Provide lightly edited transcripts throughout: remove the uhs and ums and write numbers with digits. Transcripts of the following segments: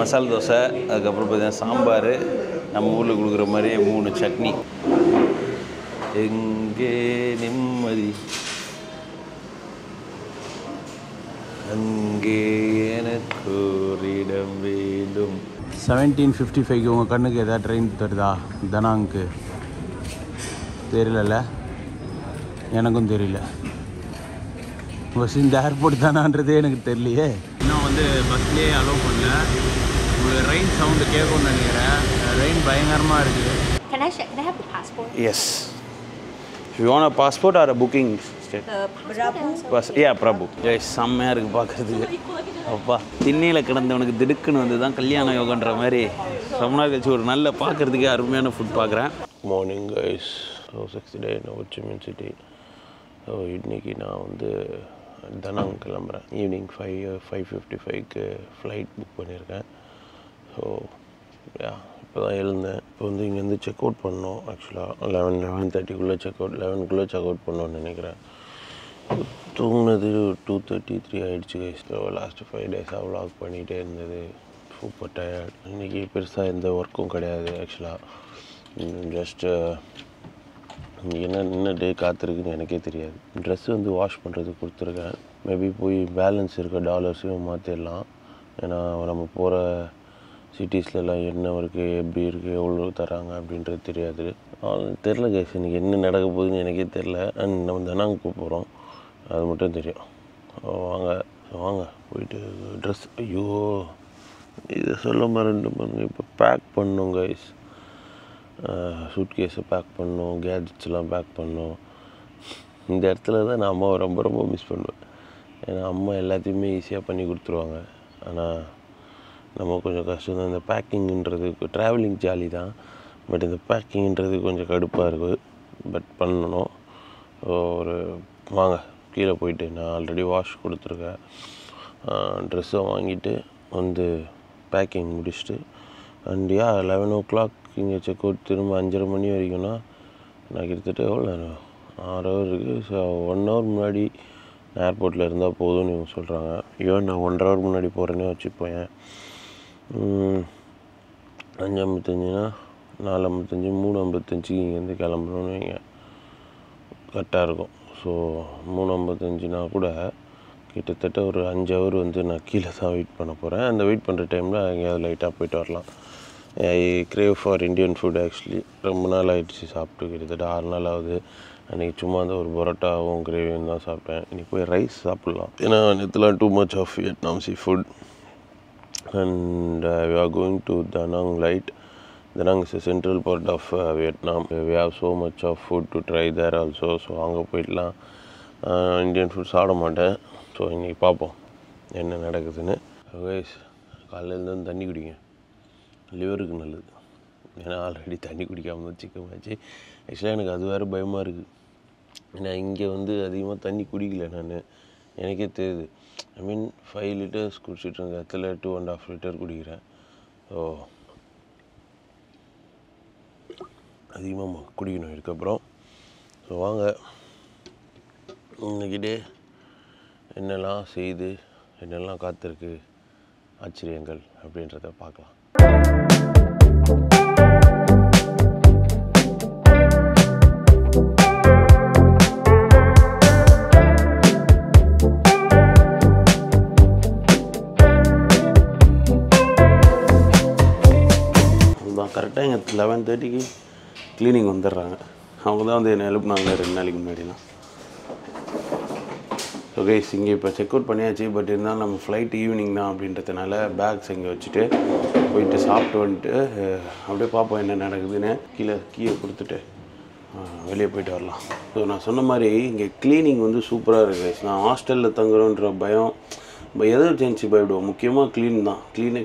மசாலா தோசை, அதுக்கப்புறம் பார்த்தீங்கன்னா சாம்பார், நம்ம ஊரில் கொடுக்குற மாதிரியே 3 சட்னி. எங்கே நிம்மதி அங்கே எனக்கு ஒரு இடம் வேண்டும். 17:55 உங்கள் கண்ணுக்கு எதாவது ட்ரெயின் தருதா தனாங்க்கு? தெரியல, எனக்கும் தெரியல. பஸ் இந்த ஏர்போர்ட் தானான்றதே எனக்கு தெரியலையே. இன்னும் வந்து பஸ்லேயே அலோவ் பண்ணல. உங்களுக்கு ரெயின் சவுண்டு கேட்கும்னு நினைக்கிறேன். ரெயின் பயங்கரமாக இருக்குது. Can I check? Can I have the passport? Yes. If you want a passport or a booking state? Prabhu. Yes, செம்மையாக இருக்குது பார்க்குறதுக்கு. அப்பா திண்ணையில் கிடந்தவனுக்கு திடுக்குன்னு வந்து தான் கல்யாண யோகன்ற மாதிரி ரொம்ப நாள் கழிச்சு ஒரு நல்ல பார்க்குறதுக்கே அருமையான ஃபுட் பார்க்குறேன். Morning guys. So 6th day in Ho Chi Minh City. So இன்றைக்கி நான் வந்து தனாங் கிளம்புறேன். ஈவினிங் 5:55க்கு ஃப்ளைட் புக் பண்ணியிருக்கேன். ஸோ இப்போ தான் எழுந்தேன். இப்போ வந்து இங்கேருந்து செக் அவுட் பண்ணோம். ஆக்சுவலாக 11:30க்குள்ளே செக் அவுட் 11க்குள்ளே செக் அவுட் பண்ணோன்னு நினைக்கிறேன். தூங்கினது 2:33 ஆகிடுச்சு கைஸ். லாஸ்ட்டு 5 days விலாக் பண்ணிகிட்டே இருந்தது. Super tired. இன்றைக்கி பெருசாக எந்த ஒர்க்கும் கிடையாது. ஆக்சுவலாக ஜஸ்ட்டு என்ன டே காத்திருக்குன்னு எனக்கே தெரியாது. ட்ரெஸ்ஸு வந்து வாஷ் பண்ணுறதுக்கு கொடுத்துருக்கேன். மேபி போய் பேலன்ஸ் இருக்க டாலர்ஸையும் மாற்றிடலாம். ஏன்னா நம்ம போகிற சிட்டிஸ்லலாம் என்ன இருக்குது, எப்படி இருக்குது, எவ்வளோ தராங்க அப்படின்றது தெரியாது. தெரில கைஸ், எனக்கு என்ன நடக்க போகுதுன்னு எனக்கே தெரில. அண்ட் நம்ம தனாங்க போகிறோம், அது மட்டும் தெரியும். வாங்க போயிட்டு ட்ரெஸ். ஐயோ இதை சொல்ல மறந்துட்டு இப்போ பேக் பண்ணோம் கைஸ். சூட்கேஸை பேக் பண்ணோம், கேஜெட்ஸ்லாம் பேக் பண்ணோம். இந்த இடத்துல தான் நான் அம்மாவை ரொம்ப ரொம்ப மிஸ் பண்ணுவேன். ஏன்னா அம்மா எல்லாத்தையுமே ஈஸியாக பண்ணி கொடுத்துருவாங்க. ஆனால் நம்ம கொஞ்சம் கஷ்டம் தான். இந்த பேக்கிங்கிறது ட்ராவலிங் ஜாலி தான், பட் இந்த பேக்கிங்கிறது கொஞ்சம் கடுப்பாக இருக்குது. பட் பண்ணணும். ஒரு வாங்க கீழே போயிட்டு நான் ஆல்ரெடி வாஷ் கொடுத்துருக்கேன். ட்ரெஸ்ஸை வாங்கிட்டு வந்து பேக்கிங் முடிச்சுட்டு அண்ட் 11 o'clock இங்கே செக் அவுட். திரும்ப 5:30 மணி வரைக்கும்னா நான் கிட்டத்தட்ட எவ்வளோ நேரம் 6 hour இருக்குது. ஸோ 1 hour முன்னாடி ஏர்போர்ட்டில் இருந்தால் போதும்னு இவங்க சொல்கிறாங்க. ஈவன் நான் 1.5 hour முன்னாடி போகிறேன்னே வச்சுப்போம். 5:55னா 4:55 3:55 இங்கேருந்து கிளம்புறோன்னு வைங்க, கரெக்டாக இருக்கும். ஸோ 3:55னா கூட கிட்டத்தட்ட ஒரு 5 hour வந்து நான் கீழே தான் வெயிட் பண்ண போகிறேன். அந்த வெயிட் பண்ணுற டைமில் எங்கேயாவது லைட்டாக போயிட்டு வரலாம். I crave for Indian food. Actually ரொம்ப நாள் ஆகிடுச்சு சாப்பிட்டு, கிட்டத்தட்ட 6 நாள் ஆகுது. அன்றைக்கி சும்மா அந்த ஒரு பரோட்டாவும் கிரேவியும் தான் சாப்பிட்டேன். இன்றைக்கி போய் ரைஸ் சாப்பிட்லாம். ஏன்னா நேற்றுலாம் too much of Vietnam seafood. And we are going to Danang Light. Danang is a central part of Vietnam. We have so much of food to try there also. So அங்கே போயிடலாம். Indian food சாப்பிட மாட்டேன். So இன்றைக்கி பார்ப்போம் என்ன நடக்குதுன்னு. Guys காலையிலேருந்து தண்ணி குடிங்க, லிவருக்கு நல்லது. ஏன்னா ஆல்ரெடி தண்ணி குடிக்காமல் தான் சிக்கன் ஆச்சு. ஆக்சுவலாக எனக்கு அது வேறு பயமாக இருக்குது. ஏன்னா இங்கே வந்து அதிகமாக தண்ணி குடிக்கல நான், எனக்கே தெரியுது. ஐ மீன் 5 liters குடிச்சிட்டு இருந்த இடத்துல 2.5 liter குடிக்கிறேன். ஸோ அதிகமாக குடிக்கணும் இதுக்கப்புறம். ஸோ வாங்க இன்னைக்கிட்டே என்னெல்லாம் செய்து என்னெல்லாம் காத்திருக்கு ஆச்சரியங்கள் அப்படின்றத பார்க்கலாம். அதுதான் கரெக்டாக இங்கே 11:30க்கு க்ளீனிங் வந்துடுறாங்க. அவங்க தான் வந்து என்னை எழுப்புனாங்க 2 நாளைக்கு முன்னாடிலாம். ஸோ கைஸ் இங்கே இப்போ செக் அவுட் பண்ணியாச்சு. பட் இருந்தாலும் நம்ம ஃப்ளைட் ஈவினிங் தான் அப்படின்றதுனால பேக்ஸ் இங்கே வச்சுட்டு போயிட்டு சாப்பிட்டு வந்துட்டு அப்படியே பார்ப்போம் என்ன நடக்குதுன்னு. கீழே கொடுத்துட்டு வெளியே போயிட்டு வரலாம். ஸோ நான் சொன்ன மாதிரி இங்கே க்ளீனிங் வந்து சூப்பராக இருக்குது கைஸ். நான் ஹாஸ்டலில் தங்குறோன்ற பயம் எதை செஞ்சு போய்விடுவோம். முக்கியமாக க்ளீன் தான்,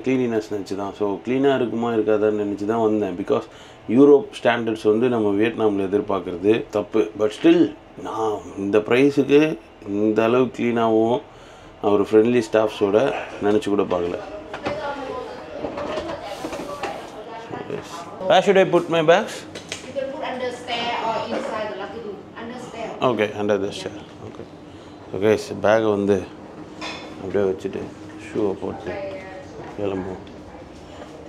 க்ளீனினஸ் நினச்சி தான். ஸோ க்ளீனாக இருக்குமா இருக்காதான்னு நினச்சி தான் வந்தேன். பிகாஸ் யூரோப் ஸ்டாண்டர்ட்ஸ் வந்து நம்ம வியட்நாமில் எதிர்பார்க்குறது தப்பு. பட் ஸ்டில் நான் இந்த ப்ரைஸுக்கு இந்த அளவு க்ளீனாகவும் ஒரு ஃப்ரெண்ட்லி ஸ்டாஃப்ஸோட நினச்சி கூட பார்க்கல. Where should I put my bags? You can put under stair or inside the luggage room. Under stair. Okay, under the stair. Okay. So guys, பேகை வந்து அப்படியே வச்சுட்டு ஷூவை போட்டு கிளம்புவோம்.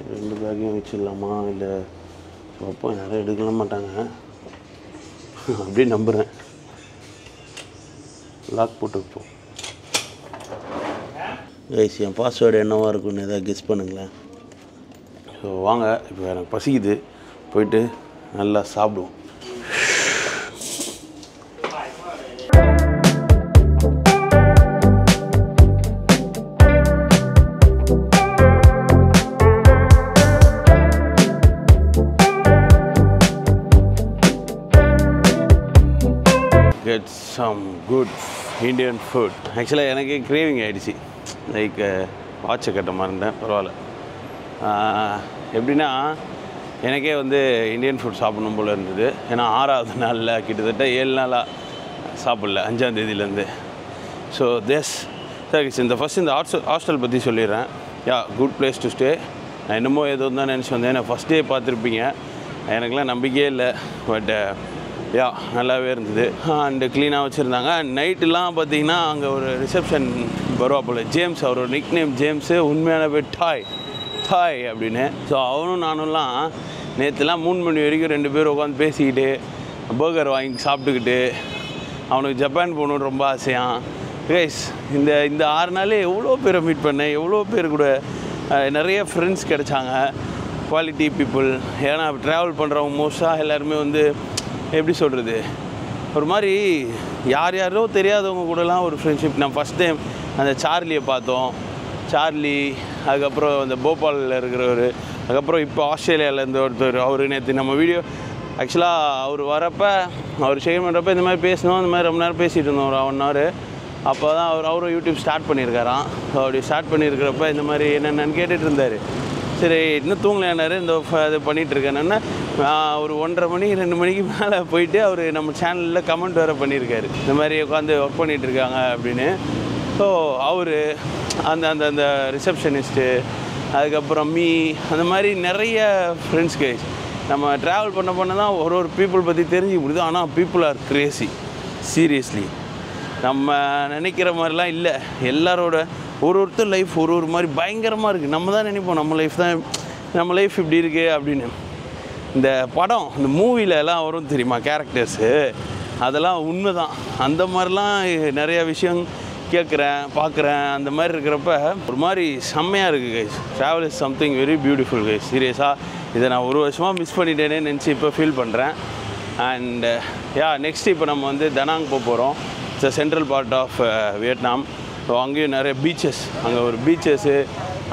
2 பேக்கையும் வச்சிடலாமா இல்லை அப்போ யாரும் எடுக்கல மாட்டாங்க அப்படியே நம்புகிறேன். லாக் போட்டு வைப்போம். கைஸ் என் பாஸ்வேர்டு என்னவாக இருக்குன்னு எதாவது கெஸ் பண்ணுங்களேன். ஸோ வாங்க, இப்போ எனக்கு பசிக்குது, போயிட்டு நல்லா சாப்பிடுவோம். Get some good Indian food. ஆக்சுவலாக எனக்கு கிரேவிங் ஆகிடுச்சு. லைக் வாட்சை கட்ட மாட்டேன், பரவாயில்ல. எப்படின்னா எனக்கே வந்து இந்தியன் ஃபுட் சாப்பிடணும் போல் இருந்தது. ஏன்னா 6வது நாளில் கிட்டத்தட்ட 7 நாளாக சாப்பிடல, 5ஆம் தேதியிலேருந்து. ஸோ சரி, இந்த ஹாஸ்டல் பற்றி சொல்லிடுறேன். Good place to stay. நான் என்னமோ ஏதோ தான் நினச்சி வந்தேன். நான் ஃபஸ்ட் டே பார்த்துருப்பீங்க, எனக்குலாம் நம்பிக்கையே இல்லை. பட் நல்லாவே இருந்தது. அண்டு க்ளீனாக வச்சுருந்தாங்க. நைட்டுலாம் பார்த்தீங்கன்னா அங்கே ஒரு ரிசப்ஷன் வருவா போல், ஜேம்ஸ், அவரோட நிக் நேம் ஜேம்ஸு, உண்மையான பேர் டாய் அப்படின்னு. ஸோ அவனும் நானும்லாம் நேற்றுலாம் 3 மணி வரைக்கும் 2 பேர் உட்காந்து பேசிக்கிட்டு பர்கர் வாங்கி சாப்பிட்டுக்கிட்டு, அவனுக்கு ஜப்பான் போகணுன்னு ரொம்ப ஆசையான். கைஸ் இந்த 6 நாள் எவ்வளோ பேரை மீட் பண்ணேன், எவ்வளோ பேர் கூட நிறைய ஃப்ரெண்ட்ஸ் கிடச்சாங்க, குவாலிட்டி பீப்புள். ஏன்னா ட்ராவல் பண்ணுறவங்க மோஸ்ட்டாக எல்லாருமே வந்து எப்படி சொல்கிறது, ஒரு மாதிரி யாரோ தெரியாதவங்க கூடலாம் ஒரு ஃப்ரெண்ட்ஷிப். நான் ஃபஸ்ட் டைம் அந்த சார்லியை பார்த்தோம். சார்லி, அதுக்கப்புறம் அந்த போபாலில் இருக்கிறவர், அதுக்கப்புறம் இப்போ ஆஸ்திரேலியாவிலேருந்து ஒருத்தர். அவர் நேற்று நம்ம வீடியோ ஆக்சுவலாக அவர் வரப்போ, அவர் ஷேர் பண்ணுறப்ப இந்த மாதிரி பேசணும், இந்த மாதிரி ரொம்ப நேரம் பேசிகிட்டு இருந்தோம், ஒரு 1 hour. அப்போ தான் அவரும் யூடியூப் ஸ்டார்ட் பண்ணியிருக்காராம். அப்படி ஸ்டார்ட் பண்ணியிருக்கிறப்ப இந்த மாதிரி என்னென்னு கேட்டுட்டு இருந்தார். சரி, இன்னும் தூங்கலையானாரு, இந்த இது பண்ணிகிட்ருக்கேன்னு ஒரு 1:30 மணி 2 மணிக்கு மேலே போயிட்டு அவர் நம்ம சேனலில் கமெண்ட் வேறு பண்ணியிருக்காரு, இந்த மாதிரி உட்காந்து ஒர்க் பண்ணிகிட்ருக்காங்க அப்படின்னு. ஸோ அவர் அந்த அந்த அந்த ரிசப்ஷனிஸ்ட்டு, அதுக்கப்புறம் அந்த மாதிரி நிறைய ஃப்ரெண்ட்ஸ் கைஸ். நம்ம ட்ராவல் பண்ண தான் ஒரு பீப்புள் பற்றி தெரிஞ்சுக்க முடியுது. ஆனால் பீப்புள் ஆர் கிரேசி, சீரியஸ்லி. நம்ம நினைக்கிற மாதிரிலாம் இல்லை. எல்லாரோட ஒருத்தர் லைஃப் ஒரு மாதிரி பயங்கரமாக இருக்குது. நம்ம தான் நினைப்போம் நம்ம லைஃப் இப்படி இருக்குது அப்படின்னு. இந்த படம், இந்த மூவிலலாம் வரும் தெரியுமா கேரக்டர்ஸு, அதெல்லாம் உண்மை தான். அந்த மாதிரிலாம் நிறையா விஷயம் கேட்குறேன், பார்க்குறேன். அந்த மாதிரி இருக்கிறப்ப ஒரு மாதிரி செம்மையாக இருக்குது guys. Travel is something very beautiful guys. சீரியஸாக இதை நான் 1 வருஷமாக மிஸ் பண்ணிட்டேனே நினச்சி இப்போ ஃபீல் பண்ணுறேன். அண்ட் நெக்ஸ்ட் இப்போ நம்ம வந்து தனாங் போக போகிறோம். It's a central part of Vietnam. So அங்கேயும் நிறைய பீச்சஸ், அங்கே ஒரு பீச்சஸ்ஸு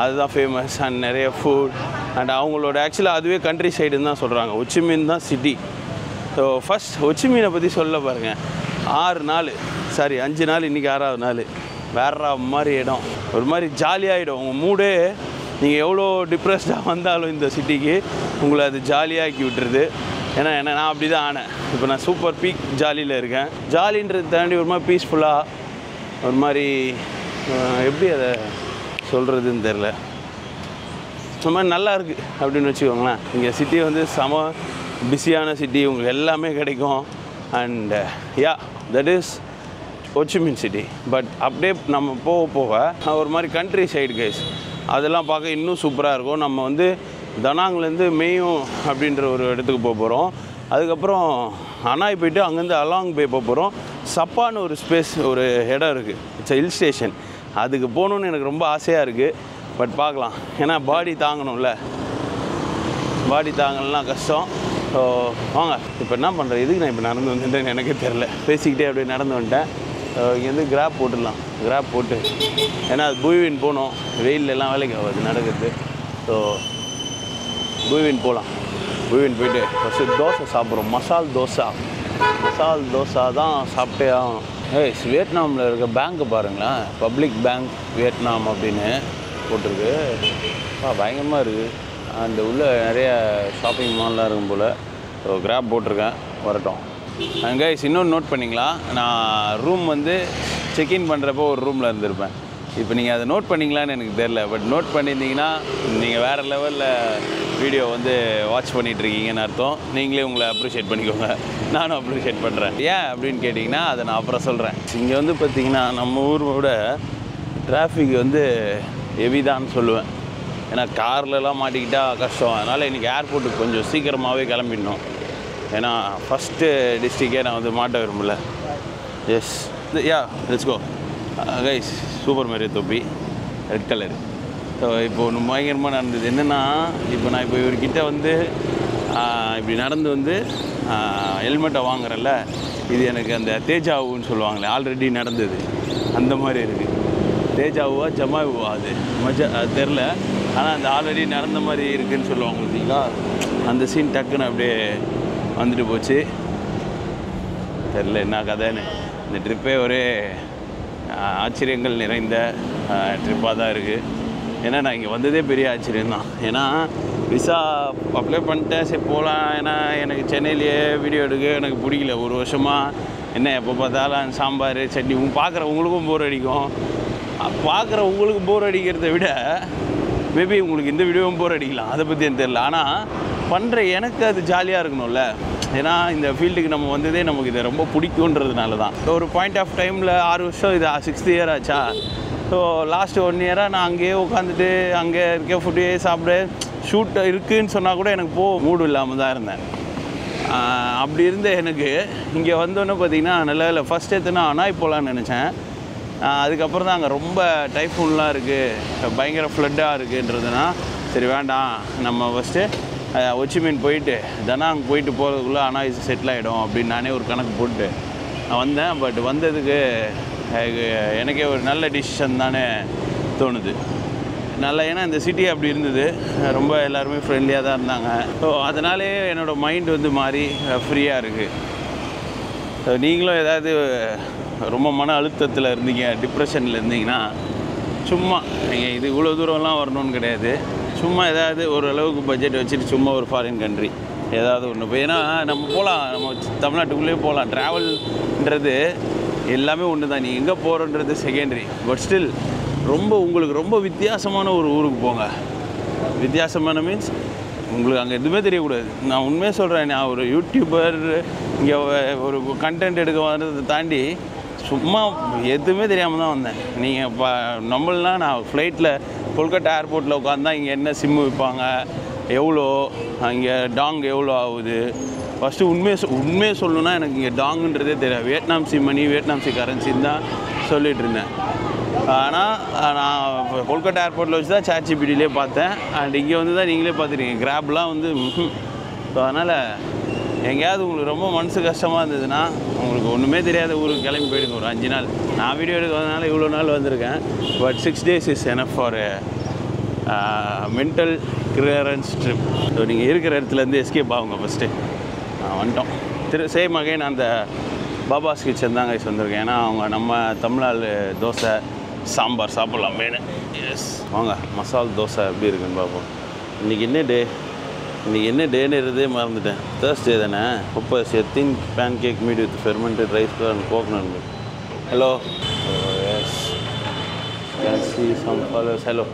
அதுதான் ஃபேமஸ். அண்ட் நிறைய ஃபுட். அண்ட் அவங்களோட ஆக்சுவலாக அதுவே கண்ட்ரி சைடுன்னு தான் சொல்கிறாங்க. ஹொச்சிமின் தான் சிட்டி. ஸோ ஃபஸ்ட் ஹொச்சிமினை பற்றி சொல்ல பாருங்கள். 5 நாள், இன்றைக்கி 6வது நாள். வேற மாதிரி இடம், ஒரு மாதிரி ஜாலியாகிடும் உங்கள் மூடே. நீங்கள் எவ்வளோ டிப்ரெஸ்டாக வந்தாலும் இந்த சிட்டிக்கு உங்களை அது ஜாலியாக்கி விட்டுருது. ஏன்னா நான் அப்படி தான் ஆனேன். இப்போ நான் சூப்பர் பீக் ஜாலியில் இருக்கேன். ஜாலின்றது தாண்டி ஒரு மாதிரி பீஸ்ஃபுல்லாக, ஒரு மாதிரி எப்படி அதை சொல்கிறதுன்னு தெரில, இந்த மாதிரி நல்லா இருக்குது அப்படின்னு வச்சுக்கோங்களேன். இங்கே சிட்டி வந்து செம பிஸியான சிட்டி, உங்களுக்கு எல்லாமே கிடைக்கும். And that is Ho Chi Minh city. But அப்படியே நம்ம போக ஒரு மாதிரி கண்ட்ரி சைடு கைஸ், அதெல்லாம் பார்க்க இன்னும் சூப்பராக இருக்கும். நம்ம வந்து தனாங்லேருந்து மேயும் அப்படின்ற ஒரு இடத்துக்கு போக போகிறோம். அதுக்கப்புறம் அனாய் போய்ட்டு அங்கேருந்து அலாங் பே போக போகிறோம். சப்பான்னு ஒரு ஒரு இடம் இருக்குது, இட்ஸ் ஹில் ஸ்டேஷன். அதுக்கு போகணுன்னு எனக்கு ரொம்ப ஆசையாக இருக்குது. பட் பார்க்கலாம், ஏன்னா பாடி தாங்கணும்ல, பாடி தாங்கலாம் கஷ்டம். ஸோ வாங்க இப்போ என்ன பண்ணுறேன், இதுக்கு நான் இப்போ நடந்து வந்துட்டேன்னு எனக்கே தெரில. பேசிக்கிட்டே அப்படியே நடந்து வந்துட்டேன். இங்கேருந்து கிராப் போட்டுடலாம். கிராப் போட்டு, ஏன்னா அது புய்வின் போகணும், வெயிலெல்லாம் வேலைக்கு ஆகாது நடக்கிறது. ஸோ புய்வின் போகலாம். புய்வின் போயிட்டு ஃபஸ்ட்டு தோசை சாப்பிட்றோம். மசால் தோசை தான் சாப்பிட்டே ஆகணும். வியட்நாமில் இருக்க பேங்க்கு பாருங்களேன், பப்ளிக் பேங்க் வியட்நாம் அப்படின்னு போட்டிருக்கு. பயங்கரமாக இருக்குது. அந்த உள்ளே நிறைய ஷாப்பிங் மால்லாம் இருக்கும் போல். ஸோ கிராப் போட்டிருக்கேன், வரட்டும். கைஸ் இன்னொன்று நோட் பண்ணிங்களா, நான் ரூம் வந்து செக்இன் பண்ணுறப்போ ஒரு ரூமில் இருந்திருப்பேன். இப்போ நீங்கள் அதை நோட் பண்ணிங்களான்னு எனக்கு தெரில. பட் நோட் பண்ணியிருந்தீங்கன்னா நீங்கள் வேறு லெவலில் வீடியோ வந்து வாட்ச் பண்ணிகிட்ருக்கீங்கன்னு அர்த்தம். நீங்களே உங்களை அப்ரிஷியேட் பண்ணிக்கோங்க, நானும் அப்ரிஷியேட் பண்ணுறேன். ஏன் அப்படின்னு கேட்டிங்கன்னா அதை நான் அப்புறம் சொல்கிறேன். இங்கே வந்து பார்த்திங்கன்னா நம்ம ஊரோட டிராஃபிக் வந்து ஹெவி தான் சொல்லுவேன். ஏன்னா கார்லலாம் மாட்டிக்கிட்டால் கஷ்டம். அதனால் இன்றைக்கி ஏர்போர்ட்டுக்கு கொஞ்சம் சீக்கிரமாகவே கிளம்பிடணும். ஏன்னா ஃபஸ்ட்டு டிஸ்ட்ரிக்டே நான் வந்து மாட்ட விரும்பல. Yes ya let's go guys. Super Mario தொப்பி ரெட் கலர். ஸோ இப்போ ஒன்று பயங்கரமாக நடந்தது என்னென்னா, இப்போ நான் இப்போ இவர்கிட்ட வந்து இப்படி நடந்து வந்து ஹெல்மெட்டை வாங்குறேன்ல, இது எனக்கு அந்த தேஜாவுன்னு சொல்லுவாங்களே, ஆல்ரெடி நடந்தது அந்த மாதிரி இருக்குது. தேஜாவுவா ஜமாவுவா அது தெரில. ஆனால் அந்த ஆல்ரெடி நடந்த மாதிரி இருக்குதுன்னு சொல்லுவாங்க பார்த்தீங்களா, அந்த சீன் டக்குன்னு அப்படியே வந்துட்டு போச்சு. தெரில என்ன கதைன்னு. இந்த ட்ரிப்பே ஒரே ஆச்சரியங்கள் நிறைந்த ட்ரிப்பாக தான் இருக்குது. ஏன்னா நான் இங்கே வந்ததே பெரிய ஆச்சரியம்தான். ஏன்னா விசா அப்ளை பண்ணிட்டேன், சரி போகலாம். ஏன்னா எனக்கு சென்னையிலேயே வீடியோ எடுக்க எனக்கு பிடிக்கல. ஒரு வருஷமாக என்ன எப்போ பார்த்தாலும் சாம்பார் சட்னி பார்க்குறவங்களுக்கும் போர் அடிக்கும். பார்க்குற உங்களுக்கு போர் அடிக்கிறத விட மேபி உங்களுக்கு இந்த வீடியோவும் போர் அடிக்கலாம், அதை பற்றி எனக்கு தெரியல. ஆனால் பண்ணுற எனக்கு அது ஜாலியாக இருக்கணும்ல. ஏன்னா இந்த ஃபீல்டுக்கு நம்ம வந்ததே நமக்கு இதை ரொம்ப பிடிக்குன்றதுனால தான். ஒரு பாயிண்ட் ஆஃப் டைமில் 6 வருஷம், இது 6th இயர் ஆச்சா. ஸோ லாஸ்ட்டு 1 இயராக நான் அங்கேயே உட்காந்துட்டு அங்கே இருக்க ஃபுட்டே சாப்பிட, ஷூட் இருக்குதுன்னு சொன்னால் கூட எனக்கு மூடு இல்லாமல் தான் இருந்தேன். அப்படி இருந்த எனக்கு இங்கே வந்தோன்னே பார்த்திங்கன்னா நல்ல இல்லை. ஃபஸ்ட் எத்தனை அனாய் போகலான்னு நினச்சேன். அதுக்கப்புறம் தான் அங்கே ரொம்ப டைஃபூன்லாம் இருக்குது, பயங்கர ஃப்ளட்டாக இருக்குன்றதுனா சரி வேண்டாம், நம்ம ஃபஸ்ட்டு ஒச்சிமீன் போயிட்டு அங்கே போயிட்டு போகிறதுக்குள்ளே அனாய் செட்டில் ஆகிடும் அப்படின்னு நானே ஒரு கணக்கு போட்டு நான் வந்தேன். பட் வந்ததுக்கு எனக்கே ஒரு நல்ல டிசிஷன் தானே தோணுது. நல்லா, ஏன்னா இந்த சிட்டி அப்படி இருந்தது, ரொம்ப எல்லாருமே ஃப்ரெண்ட்லியாக தான் இருந்தாங்க. ஸோ அதனாலே என்னோடய மைண்ட் வந்து மாறி ஃப்ரீயாக இருக்குது. ஸோ நீங்களும் ஏதாவது ரொம்ப மன அழுத்தத்தில் இருந்தீங்க, டிப்ரெஷனில் இருந்தீங்கன்னா, சும்மா நீங்கள் இது இவ்வளோ தூரம்லாம் வரணும்னு கிடையாது, சும்மா ஏதாவது ஓரளவுக்கு பட்ஜெட் வச்சுட்டு சும்மா ஒரு ஃபாரின் கண்ட்ரி ஏதாவது ஒன்று போய், ஏன்னா நம்ம போகலாம், நம்ம தமிழ்நாட்டுக்குள்ளேயே போகலாம். ட்ராவல்ன்றது எல்லாமே ஒன்று தான், நீங்கள் எங்கே போகிறன்றது செகண்டரி. பட் ஸ்டில் உங்களுக்கு ரொம்ப வித்தியாசமான ஒரு ஊருக்கு போங்க. வித்தியாசமான மீன்ஸ் உங்களுக்கு அங்கே எதுவுமே தெரியக்கூடாது. நான் உண்மையாக சொல்கிறேன், நான் ஒரு யூடியூபர் இங்கே ஒரு கண்டென்ட் எடுக்க வந்ததை தாண்டி சும்மா எதுவுமே தெரியாமல் தான் வந்தேன். நீங்கள் இப்போ நம்மளாம் நான் ஃப்ளைட்டில் கொல்கட்டா ஏர்போர்ட்டில் உட்காந்தா இங்கே என்ன சிம்மு விற்பாங்க, எவ்வளோ இங்கே டாங் எவ்வளோ ஆகுது. ஃபஸ்ட்டு உண்மையை சொல்லணுன்னா எனக்கு இங்கே டாங்குன்றதே தெரியாது. வியட்நாம்சி மணி, வியட்நாம்சி கரன்சின்னு தான் சொல்லிகிட்டு இருந்தேன். ஆனால் நான் கொல்கட்டா ஏர்போர்ட்டில் வச்சு தான் ChatGPTலே பார்த்தேன். அண்ட் இங்கே வந்து தான் நீங்களே பார்த்துருக்கீங்க, கிராப்லாம் வந்து. ஸோ அதனால் எங்கேயாவது உங்களுக்கு ரொம்ப மனசு கஷ்டமாக இருந்ததுன்னா, உங்களுக்கு ஒன்றுமே தெரியாத ஊருக்கு கிளம்பி போயிடுங்க ஒரு 5 நாள். நான் வீடியோ எடுக்கிறதுனால இவ்வளோ நாள் வந்திருக்கேன். But 6 days is enough for mental clearance trip. So நீங்கள் இருக்கிற இடத்துலேருந்து எஸ்கேப் ஆகுங்க. ஃபஸ்ட்டு வந்துட்டோம். சேம் அகைன் அந்த பாபாஸ் கிச்சன் தான் கைஸ் வந்திருக்கேன். ஏன்னா அவங்க நம்ம தமிழ்நாள் தோசை சாம்பார் சாப்பிட்லாம் மெயின். எஸ் வாங்க, மசால் தோசை எப்படி இருக்குன்னு பார்ப்போம். இன்றைக்கி என்ன டேன்றதே மறந்துட்டேன். தேர்ஸ்டே தானே. பப்பஸ் thin pancake meat with fermented rice and coconut milk. Hello. Yes can see some followers. Hello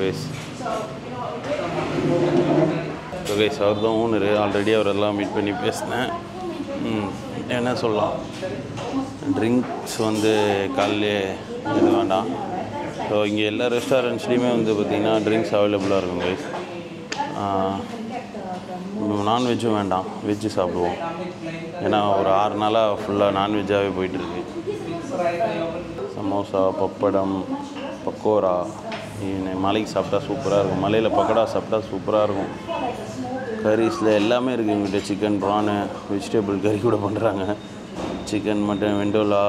guys. So guys அவர் தான் ஓனர். ஆல்ரெடி அவரெல்லாம் மீட் பண்ணி பேசினேன். என்ன சொல்லலாம், ட்ரிங்க்ஸ் வந்து காலையிலே இது வேண்டாம். ஸோ இங்கே எல்லா ரெஸ்டாரண்ட்ஸ்லேயுமே வந்து பார்த்திங்கன்னா ட்ரிங்க்ஸ் அவைலபிளாக இருக்கும் கைஸ். நான்வெஜ்ஜும் வேண்டாம், வெஜ்ஜு சாப்பிடுவோம். ஏன்னா ஒரு 6 நாளாக ஃபுல்லாக நான்வெஜ்ஜாகவே போயிட்டுருக்கு. சமோசா, பப்படம், பக்கோடா, மலைக்கு சாப்பிட்டா சூப்பராக இருக்கும். மலையில் பக்கோடா சாப்பிட்டா சூப்பராக இருக்கும். கரீஸில் எல்லாமே இருக்குது எங்கள்கிட்ட. சிக்கன், ப்ரானு, வெஜிடபிள் கறி கூட பண்ணுறாங்க. சிக்கன், மட்டன், வெண்டோலா,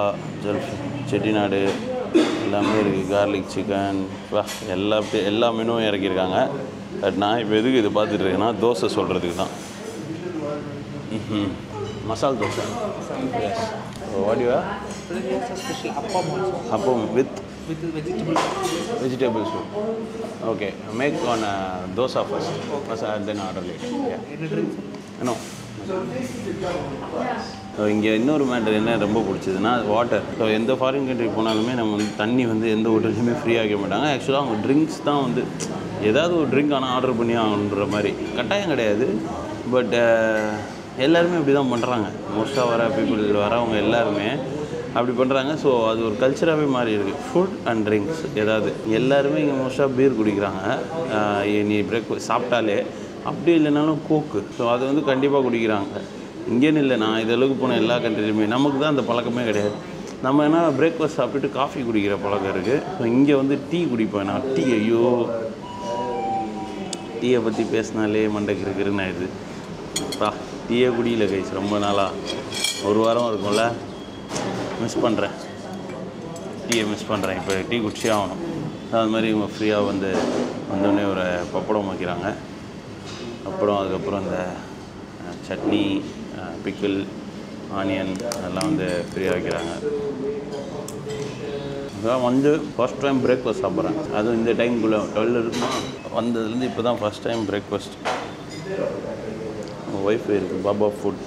செட்டிநாடு எல்லாமே இருக்குது. கார்லிக் சிக்கன், எல்லா மெனுவும் இறக்கியிருக்காங்க. பட் நான் இப்போ எதுக்கு இது பார்த்துட்டு இருக்கேன்னா, தோசை சொல்கிறதுக்கு தான். மசால் தோசை. வாடிவா அப்பம் with vegetable soup. Okay, make on dosa first. Then order later. Yeah. No. So இங்கே இன்னொரு மேட்டர் என்ன ரொம்ப பிடிச்சதுன்னா வாட்டர். ஸோ எந்த ஃபாரின் கண்ட்ரி போனாலுமே நம்ம வந்து தண்ணி வந்து எந்த ஹோட்டல்லையுமே ஃப்ரீயாக வைக்க மாட்டாங்க. ஆக்சுவலாக அவங்க ட்ரிங்க்ஸ் தான் வந்து ஏதாவது ஒரு ட்ரிங்க் ஆனால் ஆர்டர் பண்ணி ஆகணுன்ற மாதிரி கட்டாயம் கிடையாது. பட் எல்லாருமே இப்படி தான் பண்ணுறாங்க. மோஸ்ட்டாக வர பீப்புள் வரவங்க எல்லாருமே அப்படி பண்ணுறாங்க. ஸோ அது ஒரு கல்ச்சராகவே மாறி இருக்குது. ஃபுட் அண்ட் ட்ரிங்க்ஸ் ஏதாவது எல்லாருமே இங்கே மோஸ்ட்டாக பீர் குடிக்கிறாங்க. நீ பிரேக்ஃபாஸ்ட் சாப்பிட்டாலே அப்படி இல்லைனாலும் கோக்கு. ஸோ அது வந்து கண்டிப்பாக குடிக்கிறாங்க. இங்கேன்னு இல்லை, நான் இதளவுக்கு போன எல்லா கண்ட்ரிலையுமே நமக்கு தான் அந்த பழக்கமே கிடையாது. நம்ம என்ன பிரேக்ஃபாஸ்ட் சாப்பிட்டுட்டு காஃபி குடிக்கிற பழக்கம் இருக்குது. ஸோ இங்கே வந்து டீ குடிப்பேன் நான். டீ ஐயோ டீயை பற்றி பேசினாலே மண்டைக்கு இருக்குன்னு ஆயிடுது. டீயே குடியில கைஸ் ரொம்ப நாளாக, ஒரு வாரம் இருக்கும்ல. மிஸ் பண்ணுறேன், டீயை மிஸ் பண்ணுறேன். இப்போ டீ குடிச்சே ஆகணும். அது மாதிரி இவங்க ஃப்ரீயாக வந்தோடனே ஒரு பப்படம் வைக்கிறாங்க. அப்புறம் அதுக்கப்புறம் இந்த சட்னி, பிக்கிள், ஆனியன் அதெல்லாம் வந்து ஃப்ரீயாக வைக்கிறாங்க. அதான் வந்து ஃபஸ்ட் டைம் பிரேக்ஃபாஸ்ட் சாப்பிட்றேன். அதுவும் இந்த டைமுக்குள்ளே 12 இருக்குமா, வந்ததுலேருந்து இப்போ தான் ஃபஸ்ட் டைம் பிரேக்ஃபாஸ்ட். ஒய்ஃபை இருக்குது, பாபா ஃபுட்.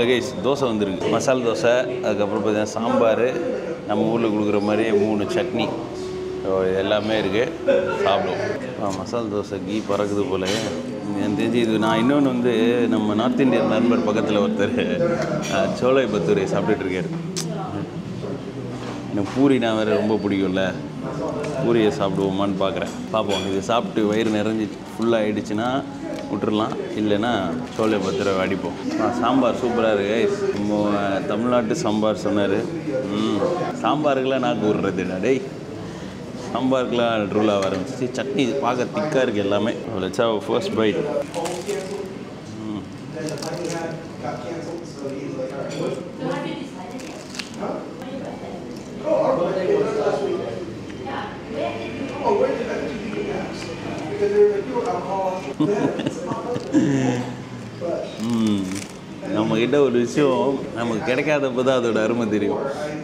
கைஸ் தோசை வந்துருக்கு, மசால் தோசை. அதுக்கப்புறம் பார்த்தீங்கன்னா சாம்பார், நம்ம ஊரில் கொடுக்குற மாதிரியே 3 சட்னி, எல்லாமே இருக்குது. சாப்பிடுவோம். மசால் தோசை கீ பறக்குது போல. எனக்கு தெரிஞ்சு இது நான் இன்னொன்று வந்து நம்ம நார்த் இந்தியன் நண்பர் பக்கத்தில் ஒருத்தர் சோலை பத்தூரை சாப்பிட்டுட்ருக்காரு. எனக்கு பூரினா வேறு ரொம்ப பிடிக்கும்ல, பூரியை சாப்பிடுவோமான்னு பார்ப்போம். இது சாப்பிட்டு வயிறு நிறைஞ்சி ஃபுல்லாக ஆகிடுச்சுன்னா விட்டுறலாம், இல்லைன்னா சோலை பத்தூரை அடிப்போம். சாம்பார் சூப்பராக இருக்குது. நம்ம தமிழ்நாட்டு சாம்பார் சொன்னார். சாம்பாருக்கெல்லாம் நாக்கு விட்றதுடா டேய். சாம்பாருக்குலாம் ட்ரூலாக ஆரம்பிச்சிச்சு. சட்னி பார்க்க திக்காக இருக்குது எல்லாமே. Let's have first byte. நம்மக்கிட்ட ஒரு விஷயம் நமக்கு கிடைக்காதப்போ தான் அதோட அருமை தெரியும்.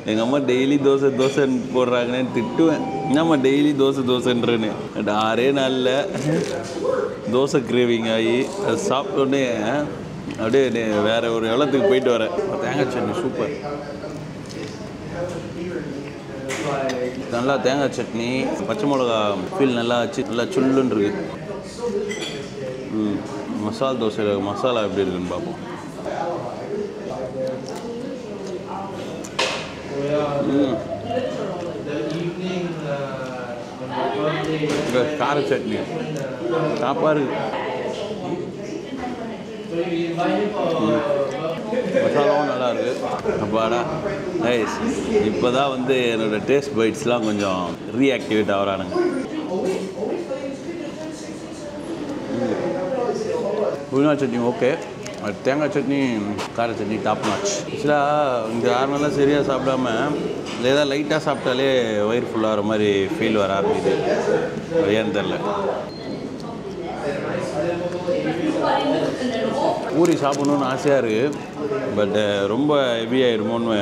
எங்கள் அம்மா டெய்லி தோசைன்னு போடுறாங்கன்னு திட்டுவேன். என்னம்மா டெய்லி தோசைன்றேன்னு. 6 நாளில் தோசை கிரேவிங் ஆகி அது சாப்பிட்டோன்னே அப்படியே வேறு ஒரு இடத்துக்கு போயிட்டு வரேன். தேங்காய் சட்னி சூப்பர், நல்லா தேங்காய் சட்னி, பச்சை மிளகா ஃபீல் நல்லா ஆச்சு, நல்லா சுல்லுன்னு இருக்குது. மசால் தோசையில் மசாலா எப்படி இருக்குன்னு பார்ப்போம். கார சட்னி சாப்பாடு, மசாலாவும் நல்லா இருக்குது. அப்பாடா நைஸ். இப்போ தான் வந்து என்னோடய டேஸ்ட் பைட்ஸ்லாம் கொஞ்சம் ரீஆக்டிவேட் ஆகிறானுங்க. புதினா சட்னி ஓகே, தேங்காய் சட்னி, கார சட்னி டாப் நாச். ஆக்சுவலாக இந்த 6 நாளாக சரியாக சாப்பிடாம ஏதாவது லைட்டாக சாப்பிட்டாலே வயிறு ஃபுல்லாகிற மாதிரி ஃபீல் வர ஆரம்பிக்குது. ஏன்னு தெரில. பூரி சாப்பிட்ணுன்னு ஆசையாக இருக்குது, பட்டு ரொம்ப ஹெவி ஆகிடுமோன்னு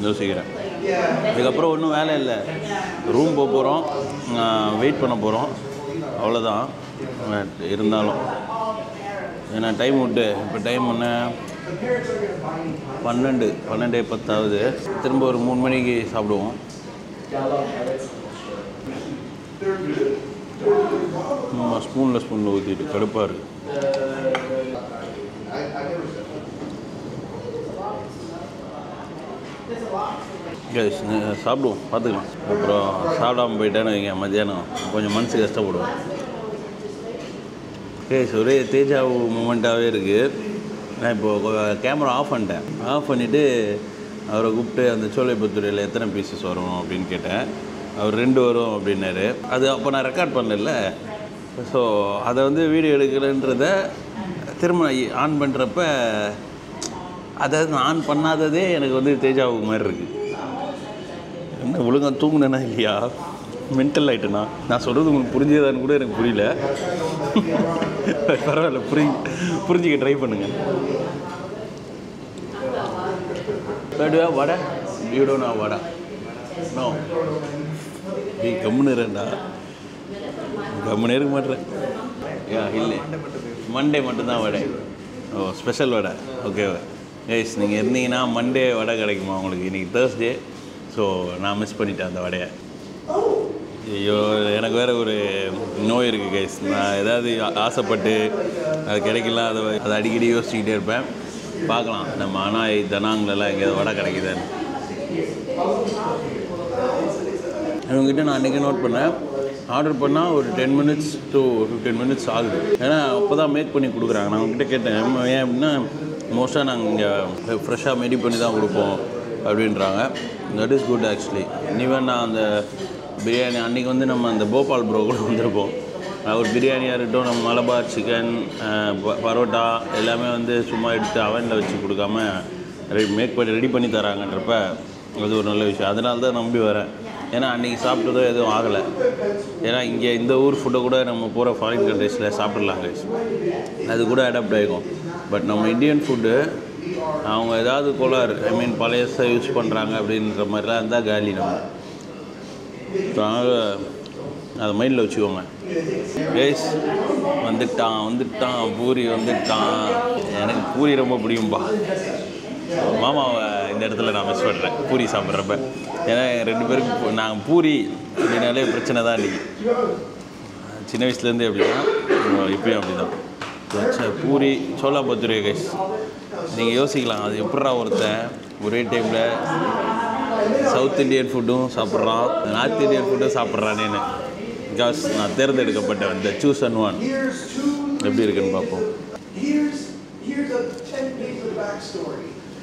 யோசிக்கிறேன். இதுக்கப்புறம் ஒன்றும் வேலை இல்லை, ரூம் போக போகிறோம், வெயிட் பண்ண போகிறோம், அவ்வளோதான். இருந்தாலும் ஏன்னா டைம் விட்டு இப்போ டைம் ஒன்று 12:10 ஆகுது. திரும்ப ஒரு 3 மணிக்கு சாப்பிடுவோம். ஸ்பூனில் ஊற்றிட்டு கடுப்பாக இருக்குது. சாப்பிடுவோம், பார்த்துக்கலாம். அப்புறம் சாப்பிடாமல் போயிட்டேன்னு வைங்க, மத்தியானம் கொஞ்சம் மனசு கஷ்டப்படுவோம். ஒரே தேஜா மூமெண்ட்டாகவே இருக்குது. நான் இப்போது கேமரா ஆஃப் பண்ணிவிட்டு அவரை கூப்பிட்டு அந்த சோலை பத்தூரியில் எத்தனை பீசஸ் வரும் அப்படின்னு கேட்டேன். அவர் 2 வரும் அப்படின்னாரு. அது அப்போ நான் ரெக்கார்ட் பண்ணல. ஸோ அதை வந்து வீடியோ எடுக்கலைன்றத திரும்ப ஆன் பண்ணுறப்ப அதாவது நான் ஆன் பண்ணாததே எனக்கு வந்து தேஜாவுக்கு மாதிரி இருக்குது. என்ன ஒழுங்காக தூங்குனேன்னா இல்லையா, மென்டல் ஆகிட்டேண்ணா. நான் சொல்கிறது உங்களுக்கு புரிஞ்சதான்னு கூட எனக்கு புரியல. பரவாயில்ல, புரிஞ்சிக்க ட்ரை பண்ணுங்கள். வடை வீடோனா வடை நோ நீ கம்முன்னு இருக்க மாட்டேறேன். இல்லை, மண்டே மட்டும்தான் வடை. ஓ, ஸ்பெஷல் வடை. ஓகே கைஸ், நீங்கள் இருந்தீங்கன்னா மண்டே வடை கிடைக்குமா உங்களுக்கு? இன்றைக்கி தேர்ஸ்டே, ஸோ நான் மிஸ் பண்ணிட்டேன் அந்த வடையை. ஐயோ, எனக்கு வேறு ஒரு நோய் இருக்குது கைஸ். நான் ஏதாவது ஆசைப்பட்டு அது கிடைக்கலாம், அதை அடிக்கடி யோசிச்சுக்கிட்டே இருப்பேன். பார்க்கலாம் நம்ம அனாய் தனாங்களெல்லாம் எங்கேயாவது வடை கிடைக்குதான்னு. இவங்ககிட்ட நான் அன்றைக்கி நோட் பண்ணேன், ஆர்டர் பண்ணால் ஒரு 10 minutes to 15 minutes ஆகுது. ஏன்னா அப்போ தான் மேக் பண்ணி கொடுக்குறாங்க. நான் அவங்ககிட்ட கேட்டேன் ஏன் அப்படின்னா மோஸ்ட்டாக நாங்கள் இங்கே ஃப்ரெஷ்ஷாக மெடி பண்ணி தான் கொடுப்போம் அப்படின்றாங்க. That is good actually. Even நான் அந்த பிரியாணி அன்றைக்கி வந்து நம்ம அந்த போபால் ப்ரோ கூட வந்திருப்போம். ஒரு பிரியாணியாக இருக்கட்டும், நம்ம மலபார் சிக்கன், பரோட்டா எல்லாமே வந்து சும்மா எடுத்து அவனில் வச்சு கொடுக்காம மேக் பண்ணி ரெடி பண்ணி தராங்கன்றப்ப அது ஒரு நல்ல விஷயம். அதனால தான் நம்பி வரேன். ஏன்னா அன்றைக்கி சாப்பிட்டதோ எதுவும் ஆகலை. ஏன்னா இங்கே இந்த ஊர் ஃபுட்டை கூட நம்ம போகிற ஃபாரின் கண்ட்ரீஸில் சாப்பிட்லாம் கைஸ், அது கூட அடாப்ட் ஆகிக்கும். பட் நம்ம இந்தியன் ஃபுட்டு அவங்க ஏதாவது கோளாறு பழையசை யூஸ் பண்ணுறாங்க அப்படின்ற மாதிரிலாம் இருந்தால் காலி நம்ம. அதனால் அதை மைண்டில் வச்சுக்கோங்க கைஸ். வந்துட்டான் பூரி வந்துட்டான். எனக்கு பூரி ரொம்ப பிடிக்கும்பா. மாமாவை இந்த இடத்துல நான் மிஸ் பண்ணுறேன் பூரி சாப்பிட்றப்ப. ஏன்னா 2 பேருக்கு நாங்கள் பூரி அப்படின்னாலே பிரச்சனை தான். இன்றைக்கி சின்ன வயசுலேருந்தே அப்படி தான், இப்போயும் அப்படி தான். பூரி சோலா பத்துருவே கைஸ். நீங்கள் யோசிக்கலாம், அது எப்படா ஒருத்தன் ஒரே டைமில் சவுத் இண்டியன் ஃபுட்டும் சாப்பிட்றான், நார்த் இண்டியன் ஃபுட்டும் சாப்பிட்றானேன்னு. பிகாஸ் நான் தேர்ந்தெடுக்கப்பட்டேன். இந்த சூஸ் அண்ட் ஒன் எப்படி இருக்குன்னு பார்ப்போம்.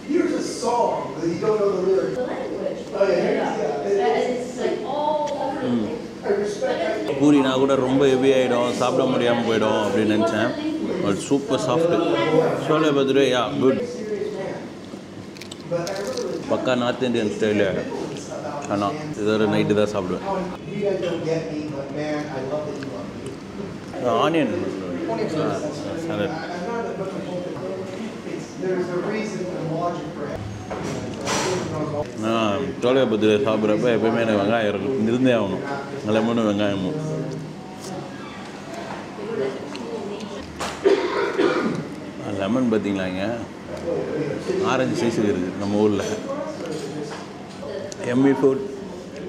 Here's a song that you don't know the lyrics. The language. Oh yeah. It's like all over. I respect that. Puri நான் கூட ரொம்ப ஹெவி ஆகிடும், சாப்பிட முடியாமல் போயிடும் அப்படின்னு நினச்சேன். But super soft. சோலே பத்துருவே யா குட். பக்கா நார்த் இந்தியன் ஸ்டைலு. ஆனால் இதோட நைட்டு தான் சாப்பிடுவேன். You guys don't get me, but man, I love that you love me. Onion salad. There's a reason and logic for it. நான் சோலே பத்துருவே சாப்பிட்றப்ப எப்போயுமே எனக்கு வெங்காயம் இருந்தே ஆகணும். லெமனும் வெங்காயமும். லெமன் பார்த்தீங்களா, இங்கே ஆரஞ்சு சைஸுக்கு இருக்குது நம்ம ஊரில். எம்மி ஃபுட்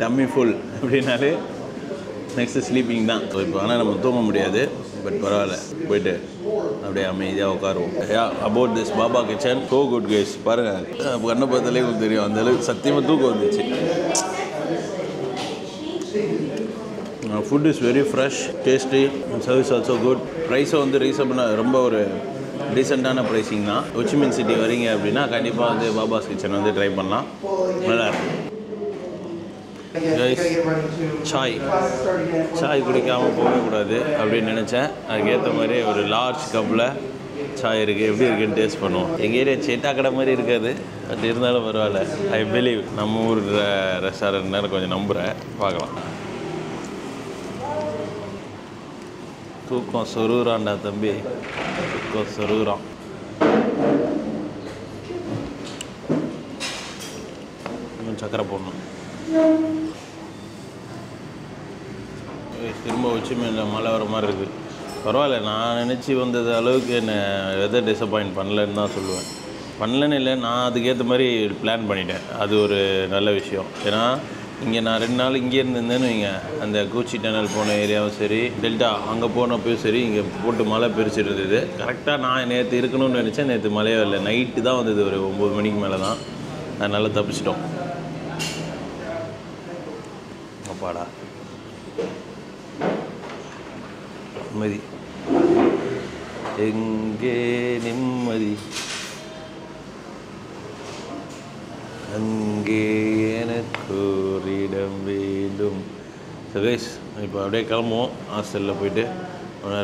டம்மி ஃபுல் அப்படின்னாலே நெக்ஸ்ட்டு ஸ்லீப்பிங் தான். ஸோ இப்போ ஆனால் நம்ம தூங்க முடியாது, பட் பரவாயில்ல, போய்ட்டு அப்படியே அமைதியாக உட்காருவோம். About this Baba kitchen so good guys. பாருங்கள், கண்ணை பார்த்தாலே உங்களுக்கு தெரியும் அந்தளவுக்கு சத்தியமாக தூக்கம் வந்துச்சு. Food is very fresh, tasty, service also good. ப்ரைஸை வந்து ரீசனபிளாக ரொம்ப ஒரு டீசெண்டான ப்ரைஸிங் தான். ஹோச்சிமின் சிட்டி வரீங்க அப்படின்னா கண்டிப்பாக வந்து பாபாஸ் கிச்சன் வந்து ட்ரை பண்ணலாம், நல்லாயிருக்கும். சாய் குடிக்காமல் போகக்கூடாது அப்படின்னு நினச்சேன். அதுக்கேற்ற மாதிரி ஒரு லார்ஜ் கப்பில் சாய் இருக்குது. எப்படி இருக்குன்னு டேஸ்ட் பண்ணுவோம். எங்கள் ஏரியா சேட்டா கடை மாதிரி இருக்காது, பட் இருந்தாலும் பரவாயில்ல. ஐ பிலீவ் நம்ம ஊர் ரெஸ்டாரண்ட்னால கொஞ்சம் நம்புகிறேன். பார்க்கலாம். தூக்கம் சொருகிறான்டா தம்பி, தூக்கம் சொருகிறான். இன்னும் சக்கரை போடணும். திரும்ப ஹோச்சிமின்ல மழை வர மாதிரி இருக்குது. பரவாயில்ல, நான் நினச்சி வந்தது அளவுக்கு என்னை எதை டிசப்பாயிண்ட் பண்ணலன்னு தான் சொல்லுவேன். பண்ணலன்னு இல்லை, நான் அதுக்கேற்ற மாதிரி பிளான் பண்ணிட்டேன். அது ஒரு நல்ல விஷயம். ஏன்னா இங்கே நான் 2 நாள் இங்கே இருந்தேன்னு வைங்க, அந்த கூச்சி டனல் போன ஏரியாவும் சரி, டெல்டா அங்கே போனப்போயும் சரி, இங்கே போட்டு மழை பிரிச்சுட்டு இருந்தது. கரெக்டாக நான் நேற்று இருக்கணும்னு நினச்சேன். நேற்று மழையே இல்லை, நைட்டு தான் வந்தது, ஒரு 9 மணிக்கு மேலே தான். அதனால தப்பிச்சிட்டோம். அப்பாடா நிம்மதி, எங்கே நிம்மதி, அங்கே எனக்கு ஒரு இடம் வேண்டும். ஸோ கைஸ், இப்போ அப்படியே கிளம்புவோம். ஹாஸ்டலில் போயிட்டு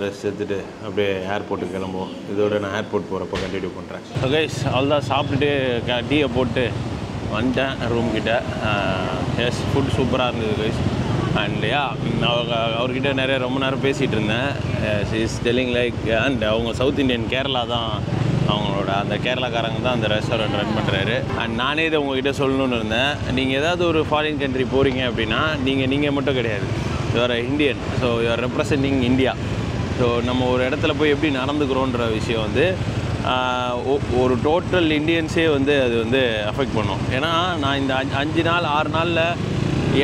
ரெஸ்ட் எடுத்துகிட்டு அப்படியே ஏர்போர்ட்டுக்கு கிளம்புவோம். இதோட நான் ஏர்போர்ட் போகிறப்ப கண்டினியூ பண்ணுறேன். ஸோ கைஸ், அவ்வளோதான். சாப்பிட்டுட்டு டீயை போட்டு வந்துட்டேன் ரூம் கிட்ட. எஸ், ஃபுட் சூப்பராக இருந்தது கைஸ். அண்ட் அவர்கிட்ட நிறைய ரொம்ப நேரம் பேசிகிட்டு இருந்தேன். இஸ் டெல்லிங் லைக், அண்ட் அவங்க சவுத் இண்டியன், கேரளா தான் அவங்களோட, அந்த கேரளாக்காரங்க தான் அந்த ரெஸ்டாரண்ட் ரன் பண்ணுறாரு. அண்ட் நானே இதை உங்ககிட்ட சொல்லணும்னு இருந்தேன். நீங்கள் ஏதாவது ஒரு ஃபாரின் கண்ட்ரி போகிறீங்க அப்படின்னா நீங்கள் மட்டும் கிடையாது, you are Indian. So you are representing India. So நம்ம ஒரு இடத்துல போய் எப்படி நடந்துக்கிறோன்ற விஷயம் வந்து ஒரு டோட்டல் இந்தியன்ஸே வந்து அது வந்து அஃபெக்ட் பண்ணும். ஏன்னா நான் இந்த 5 நாள் 6 நாளில்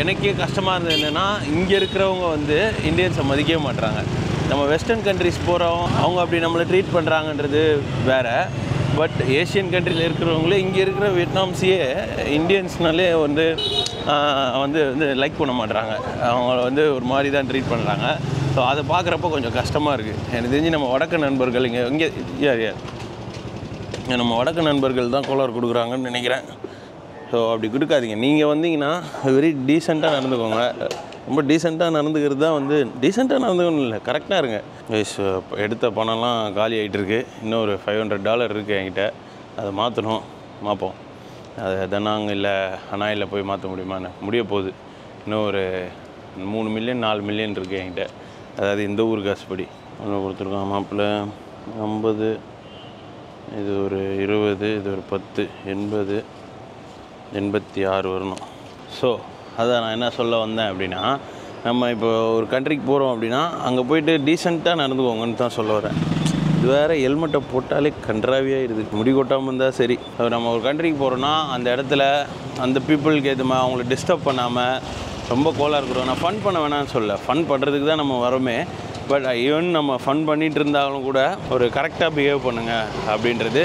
எனக்கே கஷ்டமாக இருந்தது என்னென்னா, இங்கே இருக்கிறவங்க வந்து இந்தியன்ஸை மதிக்கவே மாட்டுறாங்க. நம்ம வெஸ்டர்ன் கண்ட்ரிஸ் போகிறோம், அவங்க அப்படி நம்மளை ட்ரீட் பண்ணுறாங்கன்றது வேறு. பட் ஏஷியன் கண்ட்ரியில் இருக்கிறவங்களே இங்கே இருக்கிற வியட்நாம்ஸையே இந்தியன்ஸ்னாலே வந்து வந்து வந்து லைக் பண்ண மாட்றாங்க. அவங்கள வந்து ஒரு மாதிரி தான் ட்ரீட் பண்ணுறாங்க. ஸோ அதை பார்க்குறப்போ கொஞ்சம் கஷ்டமாக இருக்குது. எனக்கு தெரிஞ்சு நம்ம வடக்கு நண்பர்கள் இங்கே நம்ம வடக்கு நண்பர்கள் தான் கோளாறு கொடுக்குறாங்கன்னு நினைக்கிறேன். ஸோ அப்படி கொடுக்காதீங்க. நீங்கள் வந்தீங்கன்னா வெரி டீசெண்டாக நடந்துக்கோங்க. ரொம்ப டீசெண்டாக நடந்துக்கிறது தான் வந்து டீசெண்டாக நடந்துக்கணும் இல்லை, கரெக்டாக இருங்க. எடுத்த பணம்லாம் காலி ஆகிட்டு இருக்குது. இன்னும் ஒரு $500 இருக்குது என்கிட்ட. அதை மாற்றணும், மாப்போம். அது தனாங்க இல்லை அனாயில் போய் மாற்ற முடியுமான்னு முடிய போகுது. இன்னும் ஒரு 3 மில்லியன் 4 மில்லியன் இருக்குது என்கிட்ட. அதாவது இந்த ஊர் காசுபடி ஒன்று கொடுத்துருக்கோம். மாப்பிள்ளை 50, இது ஒரு 20, இது ஒரு 10, 80, 86 வரணும். ஸோ அதான் நான் என்ன சொல்ல வந்தேன் அப்படின்னா, நம்ம இப்போ ஒரு கண்ட்ரிக்கு போகிறோம் அப்படின்னா அங்கே போய்ட்டு டீசெண்டாக நடந்துக்கோங்கன்னு தான் சொல்ல வரேன். இது வேறு ஹெல்மெட்டை போட்டாலே கன்றாவியாகிடுது. முடி கொட்டாமல் இருந்தால் சரி. நம்ம ஒரு கண்ட்ரிக்கு போகிறோன்னா அந்த இடத்துல அந்த பீப்புளுக்கு ஏற்ற மாதிரி அவங்கள டிஸ்டர்ப் பண்ணாமல் ரொம்ப கோலாக இருக்கிறோம். நான் ஃபன் பண்ண வேணாம்னு சொல்ல, ஃபன் பண்ணுறதுக்கு தான் நம்ம வரோமே. பட் ஈவன் நம்ம ஃபன் பண்ணிகிட்டு இருந்தாலும் கூட ஒரு கரெக்டாக பிஹேவ் பண்ணுங்கள் அப்படின்றது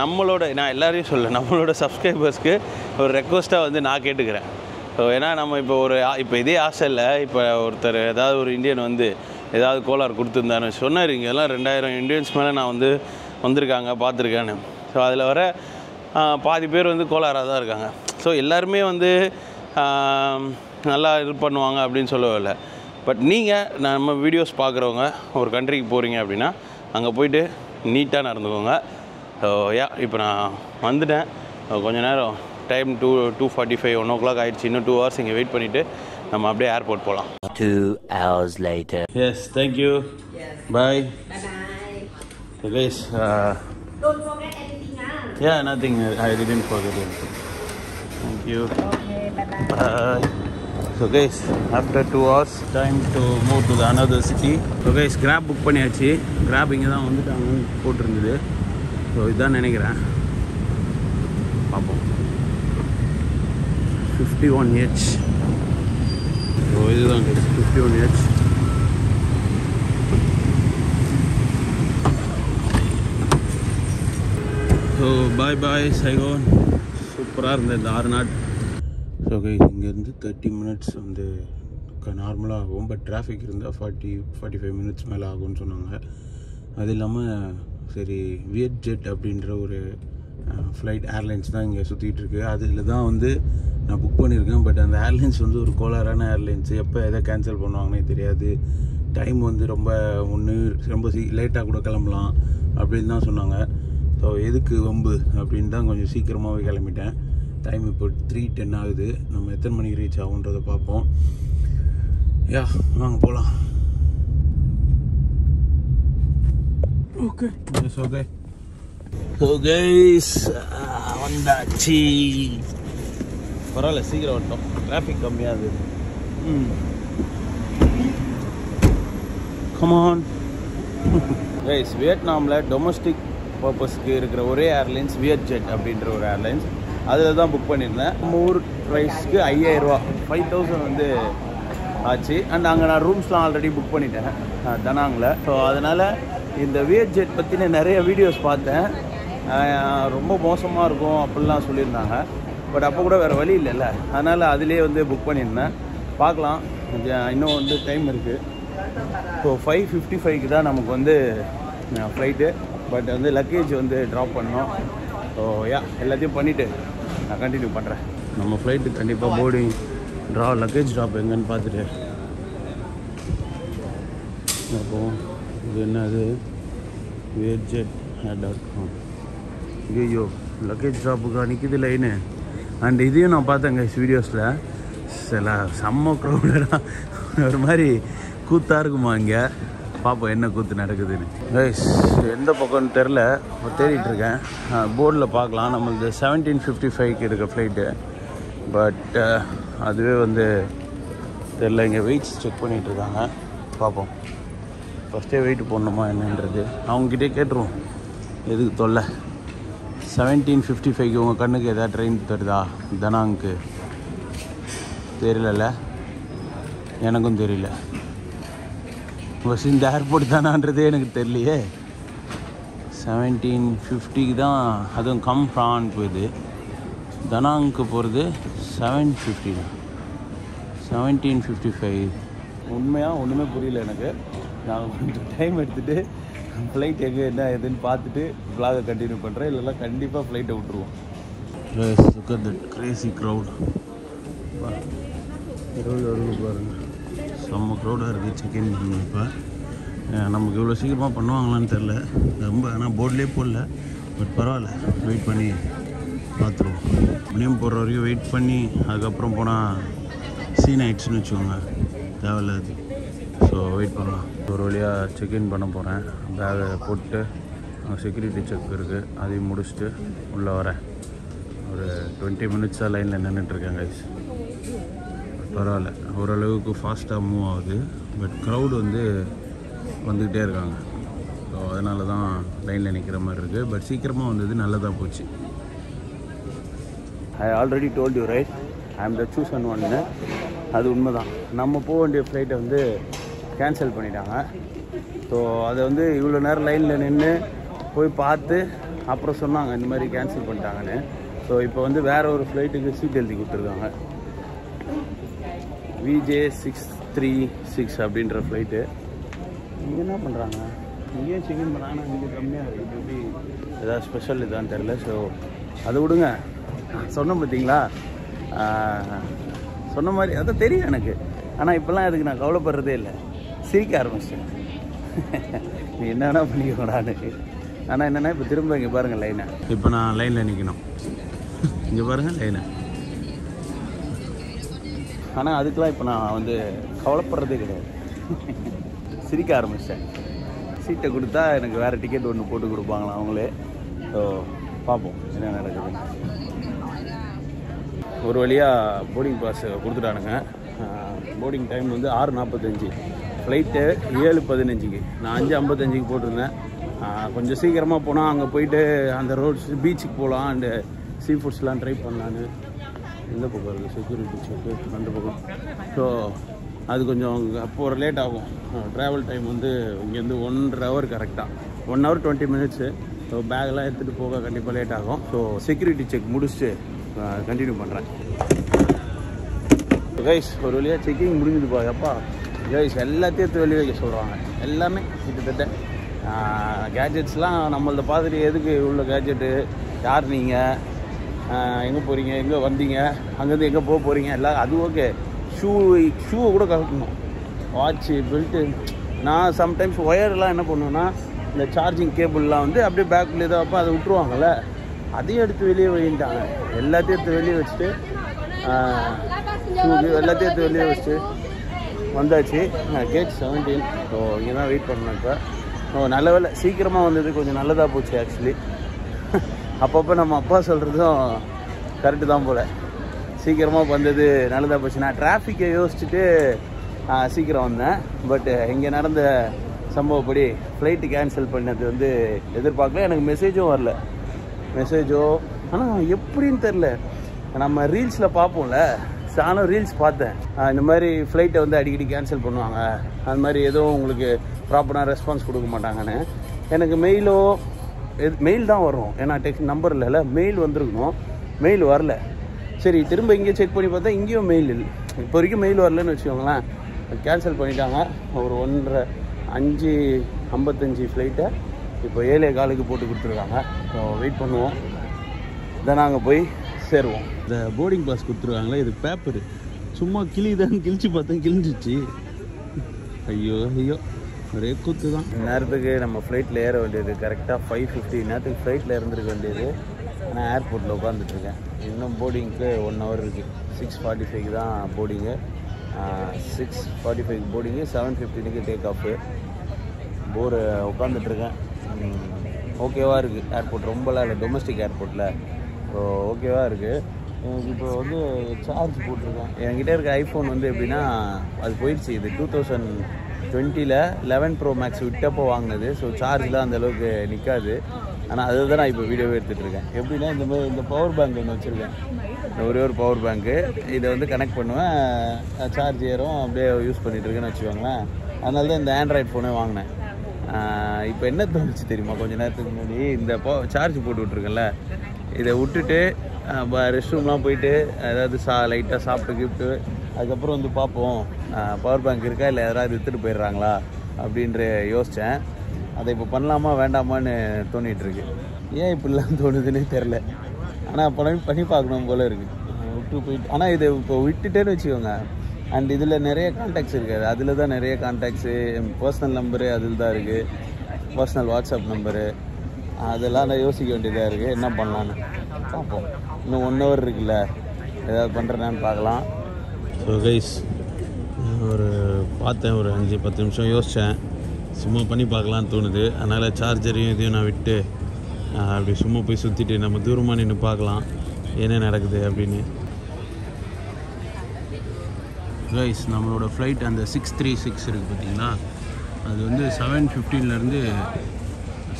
நம்மளோட, நான் எல்லாரையும் சொல்ல, நம்மளோட சப்ஸ்கிரைபர்ஸ்க்கு ஒரு ரெக்வஸ்ட்டாக வந்து நான் கேட்டுக்கிறேன். ஸோ ஏன்னா நம்ம இப்போ இதே ஆசையில் இப்போ ஒருத்தர் ஏதாவது ஒரு இந்தியன் வந்து ஏதாவது கோளாறு கொடுத்துருந்தான்னு சொன்னார். இங்கெல்லாம் 2000 இந்தியன்ஸ் மேலே நான் வந்து வந்திருக்காங்க பார்த்துருக்கேன்னு. ஸோ அதில் வர பாதி பேர் வந்து கோளாறாக தான் இருக்காங்க. ஸோ எல்லாருமே வந்து நல்லா இது பண்ணுவாங்க அப்படின்னு சொல்லவில்லை. பட் நீங்கள் நம்ம வீடியோஸ் பார்க்குறவங்க ஒரு கண்ட்ரிக்கு போகிறீங்க அப்படின்னா அங்கே போய்ட்டு நீட்டாக நடந்துக்கோங்க. ஸோ இப்போ நான் வந்துட்டேன். கொஞ்சம் நேரம் டைம் 2:45 1 o'clock ஆகிடுச்சு. இன்னும் 2 hours இங்கே வெயிட் பண்ணிவிட்டு நம்ம அப்படியே ஏர்போர்ட் போகலாம். 2 hours later. Yes, thank you. Yes. Bye. Bye-bye. So guys, Don't forget anything, huh? yeah, nothing. I didn't forget anything. Thank you. Okay, bye-bye. Bye. So guys, after 2 hours, time to move to the another city. So guys, Grab book பண்ணியாச்சு. Grab இங்கே தான் வந்துட்டாங்க போட்டிருந்தது. So இதுதான் நினைக்கிறேன், பார்ப்போம். 51H. So இதுதான் 51H. So bye Saigon. சூப்பராக இருந்தது இந்த 6 நாள். ஸோ கைஸ், இங்கேருந்து 30 minutes வந்து நார்மலாக ஆகும். பட் டிராஃபிக் இருந்தால் 40-45 minutes மேலே ஆகும்னு சொன்னாங்க. அது இல்லாமல் சரி, வியட் ஜெட் அப்படின்ற ஒரு ஃப்ளைட் ஏர்லைன்ஸ் தான் இங்கே சுற்றிட்டு இருக்கு. அதில் தான் வந்து நான் புக் பண்ணியிருக்கேன். பட் அந்த ஏர்லைன்ஸ் வந்து ஒரு கோளாறான ஏர்லைன்ஸு. எப்போ எதை கேன்சல் பண்ணுவாங்கன்னே தெரியாது. டைம் வந்து ரொம்ப லேட்டாக கூட கிளம்பலாம் அப்படின்னு தான் சொன்னாங்க. ஸோ எதுக்கு வம்பு அப்படின்னு தான் கொஞ்சம் சீக்கிரமாகவே கிளம்பிட்டேன். டைம் இப்போ 3:10 ஆகுது. நம்ம எத்தனை மணிக்கு ரீச் ஆகுன்றதை பார்ப்போம். வாங்க போகலாம். ஓகே ஓகே ஸோ கைஸ், வந்தாச்சு. பரவாயில்ல, சீக்கிரம் வந்துட்டோம். டிராஃபிக் கம்மியாகுது. Come on guys. வியட்நாமில் டொமஸ்டிக் பர்பஸ்க்கு இருக்கிற ஒரே ஏர்லைன்ஸ் வியட் ஜெட் அப்படின்ற ஒரு ஏர்லைன்ஸ். அதில் தான் புக் பண்ணியிருந்தேன். நம்ம ஊர் ப்ரைஸ்க்கு 5000 5000 வந்து ஆச்சு. அண்ட் அங்கே நான் ரூம்ஸ்லாம் ஆல்ரெடி புக் பண்ணிட்டேன் தனாங்கில். ஸோ அதனால் இந்த வியட் ஜெட் பற்றின நிறைய வீடியோஸ் பார்த்தேன். ரொம்ப மோசமாக இருக்கும் அப்படிலாம் சொல்லியிருந்தாங்க. பட் அப்போ கூட வேறு வழி இல்லைல்ல, அதனால் அதிலே வந்து புக் பண்ணியிருந்தேன். பார்க்கலாம், இன்னும் வந்து டைம் இருக்குது. ஸோ 5:55 தான் நமக்கு வந்து ஃப்ளைட்டு. பட் வந்து லக்கேஜ் வந்து ட்ராப் பண்ணோம். ஸோ எல்லாத்தையும் பண்ணிவிட்டு நான் கண்டினியூ பண்ணுறேன். நம்ம ஃப்ளைட்டு கண்டிப்பாக போர்டிங் லக்கேஜ் ட்ராப் எங்கன்னு பார்த்துட்டு அப்போ இது என்னது vietjet.com. ஐயோ, லக்கேஜ் ட்ராப்புக்கு நிற்கிது லைனு. அண்ட் இதையும் நான் பார்த்தேங்க வீடியோஸில். சில செம்ம க்ரௌடடாக ஒரு மாதிரி கூத்தாக இருக்குமா இங்கே. பார்ப்போம் என்ன கூத்து நடக்குதுன்னு. கைஸ், எந்த பக்கம்னு தெரில, தேடிட்டுருக்கேன். போர்டில் பார்க்கலாம். நம்மளது 17:55 இருக்க ஃப்ளைட்டு. பட் அதுவே வந்து தெரில. இங்கே வெயிட்ஸ் செக் பண்ணிகிட்ருக்காங்க. பார்ப்போம். ஃபஸ்ட்டே வெயிட் போடணுமா என்னன்றது அவங்ககிட்டே கேட்டுருவோம். எதுக்கு தொல்லை. 17:55 உங்கள் கண்ணுக்கு எதாவது ட்ரெயின் தருதா தனாங்க்கு? தெரியல, எனக்கும் தெரியல. பஸ் இந்த ஏர்போர்ட் தானான்றதே எனக்கு தெரியலையே. 1750 தான், அதுவும் கம் ஃப்ரான் போகுது. தனாங்க்கு போகிறது 750 தான், 1755. உண்மையாக ஒன்றுமே புரியல எனக்கு. நான் கொஞ்சம் டைம் எடுத்துகிட்டு ஃப்ளைட் எங்கே என்ன எதுன்னு பார்த்துட்டு vlog கண்டினியூ பண்ணுறேன். இல்லைன்னா கண்டிப்பாக ஃப்ளைட்டை விட்டுருவோம். Look at that crazy crowd. பாருங்க, செம்ம க்ரௌடாக இருக்குது. செக்இன் பண்ணணும். இப்போ நமக்கு இவ்வளோ சீக்கிரமாக பண்ணுவாங்களான்னு தெரில. ரொம்ப ஆனால் போர்ட்லேயே போடல. பட் பரவாயில்ல, வெயிட் பண்ணி பார்த்துருவோம். மணியம் போடுற வரைக்கும் வெயிட் பண்ணி அதுக்கப்புறம் போனால் சீன் ஆயிடுச்சுன்னு வச்சுக்கோங்க, தேவையில்லாது. ஸோ வெயிட் பண்ணலாம். ஒரு வழியாக செக்இன் பண்ண போகிறேன். பேகை போட்டு செக்யூரிட்டி செக் இருக்குது, அதையும் முடிச்சுட்டு உள்ளே வரேன். ஒரு 20 மினிட்ஸாக லைனில் நின்றுட்டுருக்கேன் கைஸ். பரவாயில்ல, ஓரளவுக்கு ஃபாஸ்ட்டாக மூவ் ஆகுது. பட் க்ரௌடு வந்துக்கிட்டே இருக்காங்க. ஸோ அதனால தான் லைனில் நிற்கிற மாதிரி இருக்குது. பட் சீக்கிரமாக வந்தது நல்லதாக போச்சு. I already told you right, I am the Susan ஒன்னு. அது உண்மை தான். நம்ம போக வேண்டிய ஃப்ளைட்டை கேன்சல் பண்ணிட்டாங்க. ஸோ அதை இவ்வளோ நேரம் லைனில் நின்று போய் பார்த்து அப்புறம் சொன்னாங்க இந்த மாதிரி கேன்சல் பண்ணிட்டாங்கன்னு. ஸோ இப்போ வேறு ஒரு ஃப்ளைட்டுக்கு சீட் எழுதி கொடுத்துருக்காங்க. VJ636 அப்படின்ற ஃப்ளைட்டு. இங்கே என்ன பண்ணுறாங்க, இங்கேயும் செக்இன் பண்ணாங்கன்னா இங்கே கம்மியாக இருக்குது. எப்படி ஏதாவது ஸ்பெஷல் இதான்னு தெரில. ஸோ அதை விடுங்க. சொன்னோம் பார்த்தீங்களா, சொன்ன மாதிரி அதான் தெரியும் எனக்கு. ஆனால் இப்போல்லாம் அதுக்கு நான் கவலைப்படுறதே இல்லை. சிரிக்க ஆரம்பிச்சிட்டேன். நீ என்னென்னா பண்ணிக்கோடான்னு. ஆனால் என்னென்னா இப்போ திரும்ப இங்கே பாருங்கள் லைனை. இப்போ நான் லைனில் நிற்கணும். இங்கே பாருங்கள் லைனை. ஆனால் அதுக்கெலாம் இப்போ நான் கவலைப்படுறதே கிடையாது. சிரிக்க ஆரம்பிச்சிட்டேன். சீட்டை கொடுத்தா எனக்கு வேறு டிக்கெட் ஒன்று போட்டு கொடுப்பாங்களா அவங்களே. ஸோ பார்ப்போம் என்ன நடக்குது. ஒரு வழியாக போர்டிங் பாஸ் கொடுத்துட்டானுங்க. Boarding time 6:45, flight 7:15. நான் 5:55 போட்டிருந்தேன். கொஞ்சம் சீக்கிரமாக போனால் அங்கே போயிட்டு அந்த ரோட்ஸ் பீச்சுக்கு போகலாம், அண்டு சீ ஃபுட்ஸ்லாம் ட்ரை பண்ணலான்னு. எந்த பக்கம் இருக்குது செக்யூரிட்டி செக்கு, 2 பக்கம். ஸோ அது கொஞ்சம் அப்போ ஒரு லேட் ஆகும். ட்ராவல் டைம் இங்கேருந்து 1.5 hour கரெக்டாக, 1 hour 20 minutes. ஸோ பேக்கெலாம் எடுத்துகிட்டு போக கண்டிப்பாக லேட் ஆகும். ஸோ செக்யூரிட்டி செக் முடிச்சுட்டு கண்டினியூ பண்ணுறேன். கைஸ் ஒரு வழியாக செக்கிங் முடிஞ்சுதுப்பா. எப்பா கைஸ் எல்லாத்தையும் எடுத்து வெளியே வைக்க சொல்கிறாங்க. எல்லாமே கிட்டத்தட்ட கேஜெட்ஸ்லாம் நம்மளை பார்த்துட்டு எதுக்கு உள்ள கேஜெட்டு, யார் நீங்கள், எங்கே போகிறீங்க, எங்கே வந்தீங்க, அங்கேருந்து எங்கே போக போகிறீங்க, எல்லாம் அது ஓகே. ஷூவை கூட கலக்கணும், வாட்ச்சு, பெல்ட்டு. நான் சம்டைம்ஸ் ஒயர்லாம் என்ன பண்ணுவேன்னா, இந்த சார்ஜிங் கேபிள்லாம் அப்படியே பேக்குள்ளே தான் வைப்பேன். அதை விட்டுருவாங்கள்ல, அதையும் எடுத்து வெளியே வைட்டாங்க. எல்லாத்தையும் எடுத்து வெளியே வச்சுட்டு எல்லாத்தையும் எடுத்து வெளியே வச்சுட்டு வந்தாச்சு. கேட் 17. ஸோ இங்கே தான் வெயிட் பண்ணேன். இப்போ நல்ல வேலை சீக்கிரமாக வந்தது, கொஞ்சம் நல்லதாக போச்சு. ஆக்சுவலி அப்பப்போ நம்ம அப்பா சொல்கிறதும் கரெக்டு தான் போல். சீக்கிரமாக வந்தது நல்லதாக போச்சு. நான் டிராஃபிக்கை யோசிச்சுட்டு சீக்கிரம் வந்தேன். பட் இங்கே நடந்த சம்பவப்படி ஃப்ளைட்டு கேன்சல் பண்ணது எதிர்பார்க்கல. எனக்கு மெசேஜும் வரல. ஆனால் எப்படின்னு தெரில. நம்ம ரீல்ஸில் பார்ப்போம்ல, நானும் ரீல்ஸ் பார்த்தேன். இந்த மாதிரி ஃப்ளைட்டை அடிக்கடி கேன்சல் பண்ணுவாங்க, அது மாதிரி எதுவும் உங்களுக்கு ப்ராப்பராக ரெஸ்பான்ஸ் கொடுக்க மாட்டாங்கன்னு. எனக்கு மெயில் தான் வரும். ஏன்னா நம்பர் இல்லைல்ல, மெயில் வந்திருக்கணும். மெயில் வரல. சரி திரும்ப இங்கே செக் பண்ணி பார்த்தா இங்கேயும் மெயில் இல்லை. இப்போ வரைக்கும் மெயில் வரலன்னு வச்சுக்கோங்களேன். கேன்சல் பண்ணிட்டாங்க. ஒரு 5:55 ஃப்ளைட்டை இப்போ 7:15 போட்டு கொடுத்துருக்காங்க. ஸோ வெயிட் பண்ணுவோம். இதை நாங்கள் போய் சேருவோம். இந்த போர்டிங் பாஸ் கொடுத்துருக்காங்களே, இது பேப்பரு சும்மா கிழிச்சு பார்த்தேன், கிழிஞ்சிச்சு. ஐயோ ஒரே கூத்து தான். நேரத்துக்கு நம்ம ஃப்ளைட்டில் ஏற வேண்டியது கரெக்டாக 5:50. நேரத்துக்கு ஃப்ளைட்டில் இருந்துருக்க வேண்டியது. ஆனால் ஏர்போர்ட்டில் உட்காந்துட்ருக்கேன். இன்னும் போர்டிங்க்கு 1 hour இருக்குது. 6:45 தான் போர்டிங்கு. 6:45 போர்டிங்கு, 7:15 டேக் ஆஃபு. உட்காந்துட்ருக்கேன். ஓகேவாக இருக்குது ஏர்போர்ட். ரொம்பலாம் இல்லை, டொமஸ்டிக் ஏர்போர்ட்டில். ஸோ ஓகேவாக இருக்குது. எனக்கு இப்போ சார்ஜ் போட்டிருக்கேன். என்கிட்ட இருக்க ஐஃபோன் எப்படின்னா அது போயிடுச்சு. இது 2020 11 Pro Max விட்டப்போ வாங்கினது. ஸோ சார்ஜ்லாம் அந்தளவுக்கு நிற்காது. ஆனால் அதை தான் நான் இப்போ வீடியோவே எடுத்துகிட்ருக்கேன். எப்படின்னா இந்த பவர் பேங்க் ஒன்று வச்சுருக்கேன். ஒரே ஒரு பவர் பேங்க்கு. இதை கனெக்ட் பண்ணுவேன், சார்ஜ் ஏறும், அப்படியே யூஸ் பண்ணிகிட்ருக்கேன்னு வச்சுக்கோங்களேன். அதனால தான் இந்த ஆண்ட்ராய்ட் ஃபோனே வாங்கினேன். இப்போ என்ன தோணுச்சு தெரியுமா, கொஞ்சம் நேரத்துக்கு முன்னாடி இந்த சார்ஜ் போட்டு விட்ருக்கேன்ல, இதை விட்டுட்டு ரெஸ்ட் ரூம்லாம் போயிட்டு ஏதாவது லைட்டாக சாப்பிட்டு கிஃப்ட்டு அதுக்கப்புறம் வந்து பார்ப்போம் பவர் பேங்க் இருக்கா இல்லை யாராவது எடுத்துகிட்டு போயிடுறாங்களா அப்படின்ற யோசித்தேன். அதை இப்போ பண்ணலாமா வேண்டாமான்னு தோணிகிட்ருக்கு. ஏன் இப்படிலாம் தோணுதுன்னே தெரில. ஆனால் பண்ணி பார்க்கணும் போல் இருக்குது. விட்டு போயிட்டு ஆனால் இதை இப்போ விட்டுட்டேன்னு வச்சுக்கோங்க. அண்ட் இதில் நிறைய கான்டாக்ட்ஸ் இருக்காது. அதில் தான் நிறைய கான்டாக்ட்ஸு, பர்சனல் நம்பரு அதில் தான் இருக்குது, பர்சனல் வாட்ஸ்அப் நம்பரு, அதெல்லாம் நான் யோசிக்க வேண்டியதாக இருக்குது. என்ன பண்ணலான்னு பார்ப்போம். இன்னும் 1 hour இருக்குல்ல, ஏதாவது பண்ணுறேன்னு பார்க்கலாம். ஸோ கைஸ், பார்த்தேன் ஒரு 5-10 நிமிஷம் யோசித்தேன், சும்மா பண்ணி பார்க்கலான்னு தோணுது. அதனால் சார்ஜரையும் இதையும் நான் விட்டு அப்படி சும்மா போய் சுற்றிட்டு நம்ம தூரமாக நின்று பார்க்கலாம் என்ன நடக்குது அப்படின்னு. கைஸ், நம்மளோட ஃப்ளைட் அந்த 636 இருக்குது பார்த்தீங்களா, அது வந்து 7:15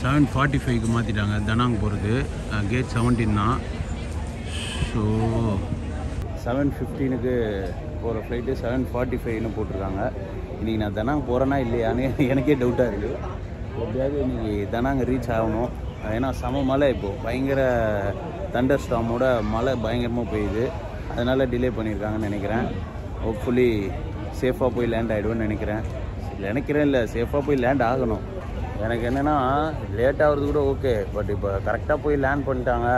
7:45க்கு மாற்றிட்டாங்க. தனாங் போகிறது கேட் 17 தான். ஸோ 7:15க்கு போகிற ஃப்ளைட்டு 7:45ன்னு போட்டிருக்காங்க. இன்றைக்கி நான் தனாங் போகிறேன்னா இல்லையான்னு எனக்கே டவுட்டாக இருக்குது. எப்படியாவது இன்றைக்கி தனாங் ரீச் ஆகணும். ஏன்னா செம மழை, இப்போது பயங்கர தண்டர் ஸ்டாமோட மழை பயங்கரமாக பெய்யுது. அதனால் டிலே பண்ணியிருக்காங்கன்னு நினைக்கிறேன். ஹோப்ஃபுல்லி சேஃபாக போய் லேண்ட் ஆகிடுவேன்னு நினைக்கிறேன். இல்லை, சேஃபாக போய் லேண்ட் ஆகணும். எனக்கு என்னென்னா லேட் ஆகிறது கூட ஓகே, பட் இப்போ கரெக்டாக போய் லேண்ட் பண்ணிட்டாங்க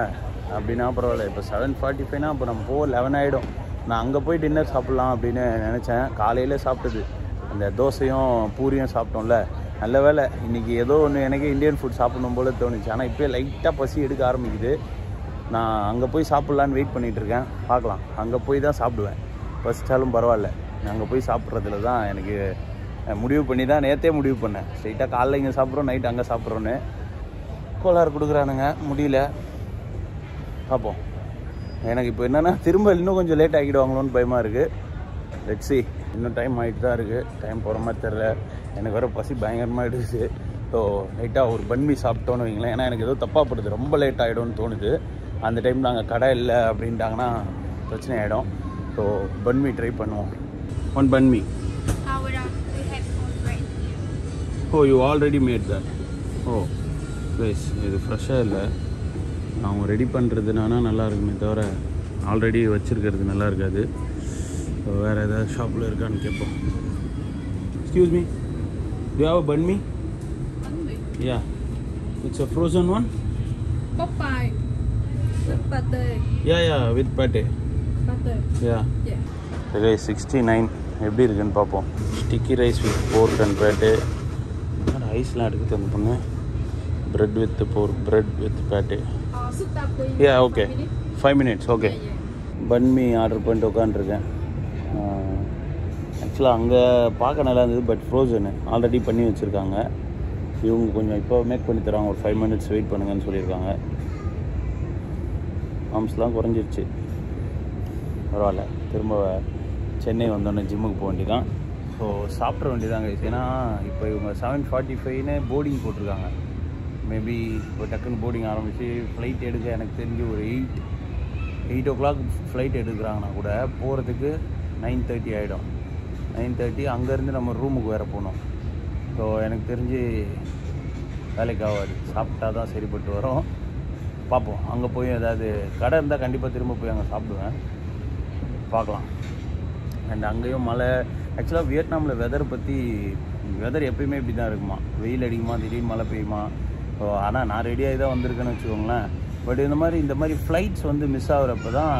அப்படின்னா பரவாயில்ல. இப்போ 7:45னா இப்போ நம்ம 11 ஆகிடும். நான் அங்கே போய் டின்னர் சாப்பிட்லாம் அப்படின்னு நினச்சேன். காலையில் சாப்பிட்டது அந்த தோசையும் பூரியும் சாப்பிட்டோம்ல, நல்ல வேலை இன்றைக்கி ஏதோ ஒன்று எனக்கு இந்தியன் ஃபுட் சாப்பிடணும் போல் தோணுச்சு. ஆனால் இப்போ லைட்டாக பசி எடுக்க ஆரம்பிக்குது. நான் அங்கே போய் சாப்பிட்லான்னு வெயிட் பண்ணிகிட்ருக்கேன். பார்க்கலாம், அங்கே போய் தான் சாப்பிடுவேன். பசிச்சாலும் பரவாயில்ல, அங்கே போய் சாப்பிட்றதுல தான் எனக்கு முடிவு பண்ணி தான் நேற்றே முடிவு பண்ணேன். ஸ்ட்ரைட்டாக காலைல இங்கே சாப்பிட்றோம், நைட் அங்கே சாப்பிட்றோன்னு கோளாறு கொடுக்குறானுங்க, முடியல. பார்ப்போம். எனக்கு இப்போ என்னென்னா திரும்ப இன்னும் கொஞ்சம் லேட் ஆகிடுவாங்களோன்னு பயமாக இருக்குது. லெட்ஸ் see, இன்னும் டைம் ஆகிட்டு தான் இருக்குது. டைம் போகிற மாதிரி தெரில. எனக்கு வேறு பசி பயங்கரமாக எடுக்குது. ஸோ லைட்டாக ஒரு பன்மி சாப்பிட்டோன்னு வைங்களேன். ஏன்னா எனக்கு ஏதோ தப்பாக படுது, ரொம்ப லேட் ஆகிடும்னு தோணுது. அந்த டைம் நாங்கள் கடை இல்லை அப்படின்ட்டாங்கன்னா பிரச்சனை ஆகிடும். ஸோ பன்மி ட்ரை பண்ணுவோம். 1 banh mi. We have all bread. Oh, you already made that. Oh please, இது ஃப்ரெஷ்ஷாக இல்லை. அவங்க ரெடி பண்ணுறதுனானா நல்லா இருக்குமே தவிர ஆல்ரெடி வச்சுருக்கிறது நல்லா இருக்காது. ஸோ வேறு ஏதாவது ஷாப்பில் இருக்கான்னு கேட்போம். Excuse me, do have a banh mi? Yeah, it's a frozen one. Popeye. With butter. Yeah with pate. Butter. Yeah. Yeah. 69 எப்படி இருக்குன்னு பார்ப்போம். Sticky rice with pork and pate. ஐஸ்லாம் எடுத்து அந்த பொண்ணு. Bread with pork, bread with pate. Soup tapui. Yeah okay, 5 minutes okay. Banh mi order பண்ணிட்டு உட்காந்துருக்கேன். ஆக்சுவலாக அங்கே பார்க்க நல்லா இருந்தது, பட் ஃப்ரோசனு ஆல்ரெடி பண்ணி வச்சுருக்காங்க. இவங்க கொஞ்சம் இப்போ மேக் பண்ணி தராங்க, ஒரு 5 minutes வெயிட் பண்ணுங்கன்னு சொல்லியிருக்காங்க. ஆம்ஸ்லாம் குறைஞ்சிருச்சு, பரவாயில்ல. திரும்ப சென்னை வந்தோடனே ஜிம்முக்கு போக வேண்டியதான். ஸோ சாப்பிட வேண்டியதாங்க. ஏன்னா இப்போ இவங்க 7:45ன்னு போர்டிங் போட்டிருக்காங்க. மேபி இப்போ டக்குன்னு போர்டிங் ஆரம்பித்து ஃப்ளைட் எடுக்க எனக்கு தெரிஞ்சு ஒரு 8 o'clock ஃப்ளைட் எடுக்கிறாங்கன்னா கூட போகிறதுக்கு 9:30 ஆகிடும். 9:30 அங்கேருந்து நம்ம ரூமுக்கு வேறு போகணும். ஸோ எனக்கு தெரிஞ்சு வேலைக்கு ஆகாது. சாப்பிட்டா தான் சரிப்பட்டு வரும். பார்ப்போம். அங்கே போய் ஏதாவது கடை இருந்தால் கண்டிப்பாக திரும்ப போய் அங்கே சாப்பிடுவேன். பார்க்கலாம். அண்ட் அங்கேயும் மழை. ஆக்சுவலாக வியட்நாமில் வெதர் எப்பயுமே இப்படி தான் இருக்குமா, வெயில் அடிக்குமா, திடீர்னு மழை பெய்யுமா. ஸோ ஆனால் நான் ரெடியாகி தான் வந்திருக்கேன்னு வச்சுக்கோங்களேன். பட் இந்த மாதிரி ஃப்ளைட்ஸ் வந்து மிஸ் ஆகுறப்ப தான்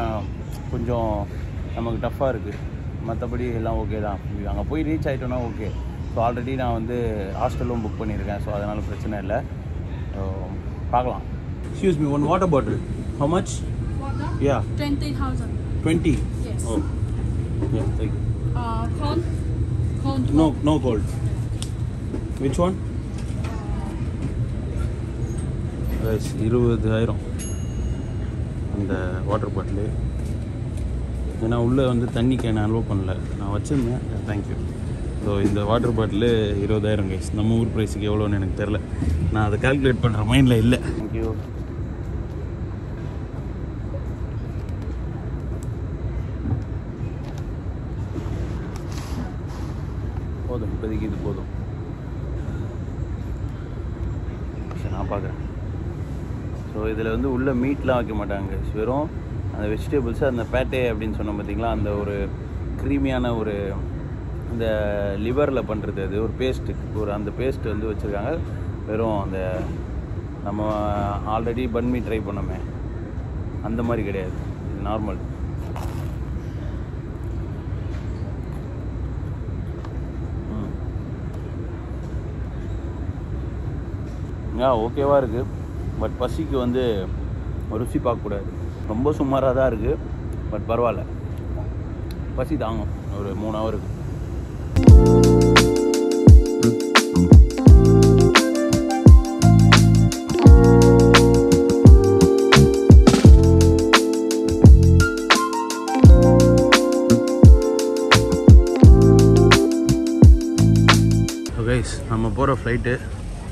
கொஞ்சம் நமக்கு டஃப்பாக இருக்குது. மற்றபடி எல்லாம் ஓகே தான். அங்கே போய் ரீச் ஆகிட்டோன்னா ஓகே. ஸோ ஆல்ரெடி நான் வந்து ஹாஸ்டலும் புக் பண்ணியிருக்கேன். ஸோ அதனால் பிரச்சனை இல்லை. ஸோ பார்க்கலாம். Excuse me, one water bottle. How much? Water? Yeah. 20,000. 20? Yes. Oh. Yeah, thank you. Cold? Cold. No cold. Which one? Guys, 20,000 அந்த வாட்டர் பாட்டிலு. ஏன்னா உள்ளே வந்து தண்ணி கேன் அலோவ் பண்ணல, நான் வச்சுருந்தேன். தேங்க்யூ. ஸோ இந்த வாட்டர் பாட்டிலு 20,000 கைஸ். நம்ம ஊர் ப்ரைஸுக்கு எவ்வளோன்னு எனக்கு தெரில, நான் அதை கால்குலேட் பண்ணுற மைண்டில் இல்லை. தேங்க்யூ. போதும், இப்போதைக்கு இது போதும். நான் பார்க்குறேன். ஸோ இதில் வந்து உள்ள மீட்லாம் வைக்க மாட்டாங்க, வெறும் அந்த வெஜிடபிள்ஸு, அந்த பேட்டே அப்படின்னு சொன்னோம் பார்த்தீங்களா, அந்த ஒரு க்ரீமியான ஒரு இந்த லிவரில் பண்ணுறது, அது ஒரு பேஸ்ட்டு, ஒரு அந்த பேஸ்ட்டு வந்து வச்சுருக்காங்க. வெறும் அந்த நம்ம ஆல்ரெடி பன்மீ ட்ரை பண்ணோமே அந்த மாதிரி கிடையாது, இது நார்மல். ஓகேவாக இருக்குது. பட் பசிக்கு வந்து ருசி பார்க்கக்கூடாது, ரொம்ப சுமாராக தான் இருக்குது. பட் பரவாயில்ல, பசி தாங்கும் ஒரு 3 ஹவருக்கு. கைஸ், நம்ம போகிற ஃப்ளைட்டு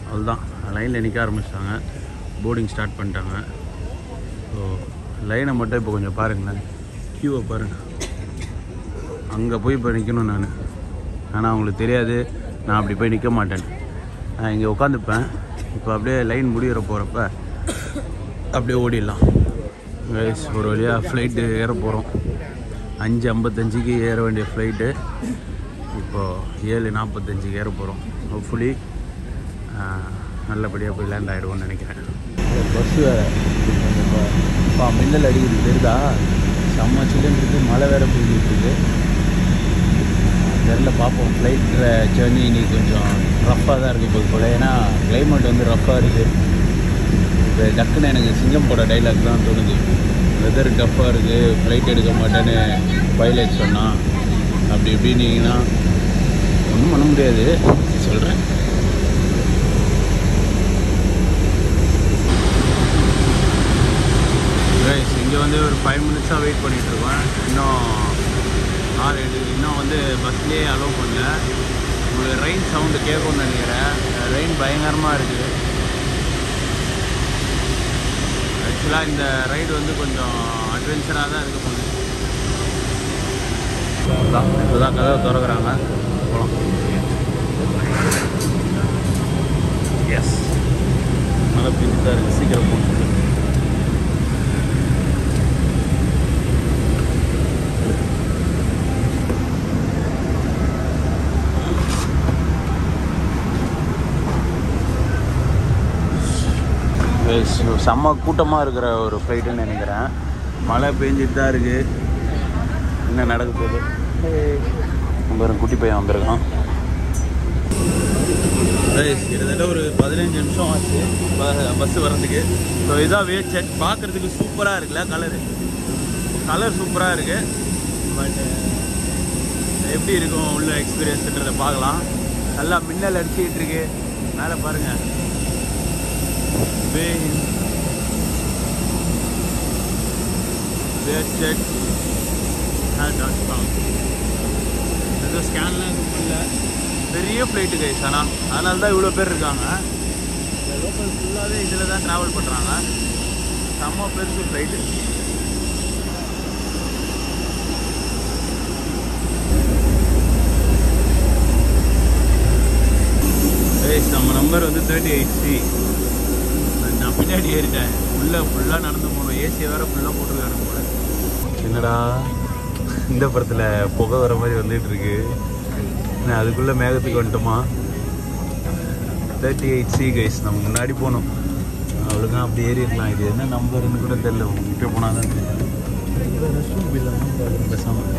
அவ்வளோதான். லைனில் நிற்க ஆரம்பிச்சிட்டாங்க, போர்டிங் ஸ்டார்ட் பண்ணிட்டாங்க. ஸோ லைனை மட்டும் இப்போ கொஞ்சம் பாருங்களேன், க்யூவை பாருங்கள். அங்கே போய் இப்போ நிற்கணும் நான், ஆனால் அவங்களுக்கு தெரியாது நான் அப்படி போய் நிற்க மாட்டேன். நான் இங்கே உட்காந்துப்பேன். இப்போ அப்படியே லைன் முடிகிற போகிறப்ப அப்படியே ஓடிடலாம். கைஸ், ஒரு வழியாக ஃப்ளைட்டு ஏற போகிறோம். 5:55க்கு ஏற வேண்டிய ஃப்ளைட்டு இப்போது 7:45க்கு ஏற போகிறோம். ஹோப்ஃபுல்லி நல்லபடியாக போய் லேண்ட் ஆகிடுவோன்னு நினைக்கிறேன். பஸ்ஸு வேறு மின்னல் அடிக்குது தெரியுதா, செம்ம சில்லுன்னு இருக்குது. மழை வேறு பெய்ஞ்சிட்ருக்கு. தெரில, பார்ப்போம். ஃப்ளைட் ஜேர்னி இன்னைக்கு கொஞ்சம் ரஃப்பாக தான் இருக்குது போல். ஏன்னா கிளைமேட் வந்து ரஃப்பாக இருக்குது. இப்போ டக்குன்னு எனக்கு சிங்கம் போட டைலாக் தான் தோணுது. வெதர் டஃப்பாக இருக்குது, ஃப்ளைட் எடுக்க மாட்டேன்னு பைலட் சொன்னான். அப்படி இப்படின்னீங்கன்னா ஒன்றும் பண்ண முடியாது, சொல்கிறேன். இங்கே வந்து ஒரு 5 மினிட்ஸாக வெயிட் பண்ணிகிட்ருக்கோம். இன்னும் வந்து பஸ்லேயே அலோவ் பண்ணல. உங்களுக்கு ரெயின் சவுண்டு கேட்கும்னு நினைக்கிறேன். ரெயின் பயங்கரமாக இருக்குது. ஆக்சுவலாக இந்த ரைடு வந்து கொஞ்சம் அட்வென்ச்சராக தான் இருக்க போகுது. இப்போ தான் கதவை திறக்கிறாங்க, போகலாம். எஸ், நல்லா பிரிஞ்சு தான் இருக்குது, சீக்கிரம் போகணும். செம்ம கூட்டமாக இருக்கிற ஒரு ஃப்ளைட்டுன்னு நினைக்கிறேன். மழை பெஞ்சிட்டு தான் இருக்குது. என்ன நடக்க போகுது? நம்ம குட்டி பையன் வந்திருக்கான். கிட்டத்தட்ட ஒரு 15 நிமிஷம் ஆச்சு பஸ்ஸு வர்றதுக்கு. ஸோ இதான் வேச்சட். பார்க்குறதுக்கு சூப்பராக இருக்குல்ல, கலர் சூப்பராக இருக்குது. பட் எப்படி இருக்கும் உள்ள எக்ஸ்பீரியன்ஸுன்றதை பார்க்கலாம். நல்லா மின்னல் அடிச்சுக்கிட்டு இருக்கு. மேலே பாருங்கள், வேச்சட் ஏதோ ஸ்கேன்லாம் எதுவும் இல்லை. பெரிய ஃப்ளைட்டு கைஸ், ஆனால் அதனால தான் இவ்வளோ பேர் இருக்காங்க. லோக்கல் ஃபுல்லாகவே இதில் தான் ட்ராவல் பண்ணுறாங்க. செம்ம பெருசு ஃப்ளைட்டு. கைஸ், நம்ம நம்பர் வந்து 38C. நான் பின்னாடி ஏறிட்டேன். ஃபுல்லாக நடந்து போகணும். ஏசியை வேறு ஃபுல்லாக போட்டுருக்காங்க போல. என்னடா இந்த படத்தில் புகை வர மாதிரி வந்துட்டு இருக்கு. அதுக்குள்ளே மேகத்துக்கு வந்துட்டோமா? 38C guys. நம்ம முன்னாடி போகணும். அவ்வளோதான், அப்படி ஏறிடலாம். இது என்ன நம்பர்னு கூட தெரியல. உங்ககிட்ட போனால் தான் தெரியும். ரெஸ்ட்ரூம் பில்லாம் பேசாமல்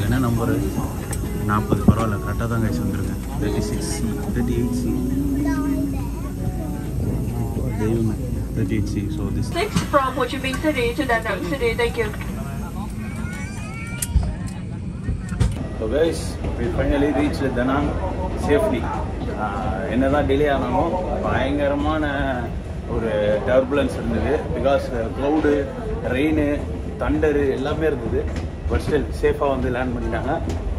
என்ன நம்பரு 40. பரவாயில்ல, கரெக்டாக தான் கைஸ் வந்திருக்கேன். 36C 38C தெய்வம் 38C. So this 6 from Ho Chi Minh City to Da Nang City. Thank you. So guys, we finally reached Da Nang safely. என்னதான் டிலே ஆனாலும் பயங்கரமான ஒரு டர்புலன்ஸ் இருந்தது. பிகாஸ் க்ளவுடு, ரெயின், தண்டரு எல்லாமே இருந்தது. But still சேஃபாக வந்து லேண்ட் பண்ணிட்டாங்க.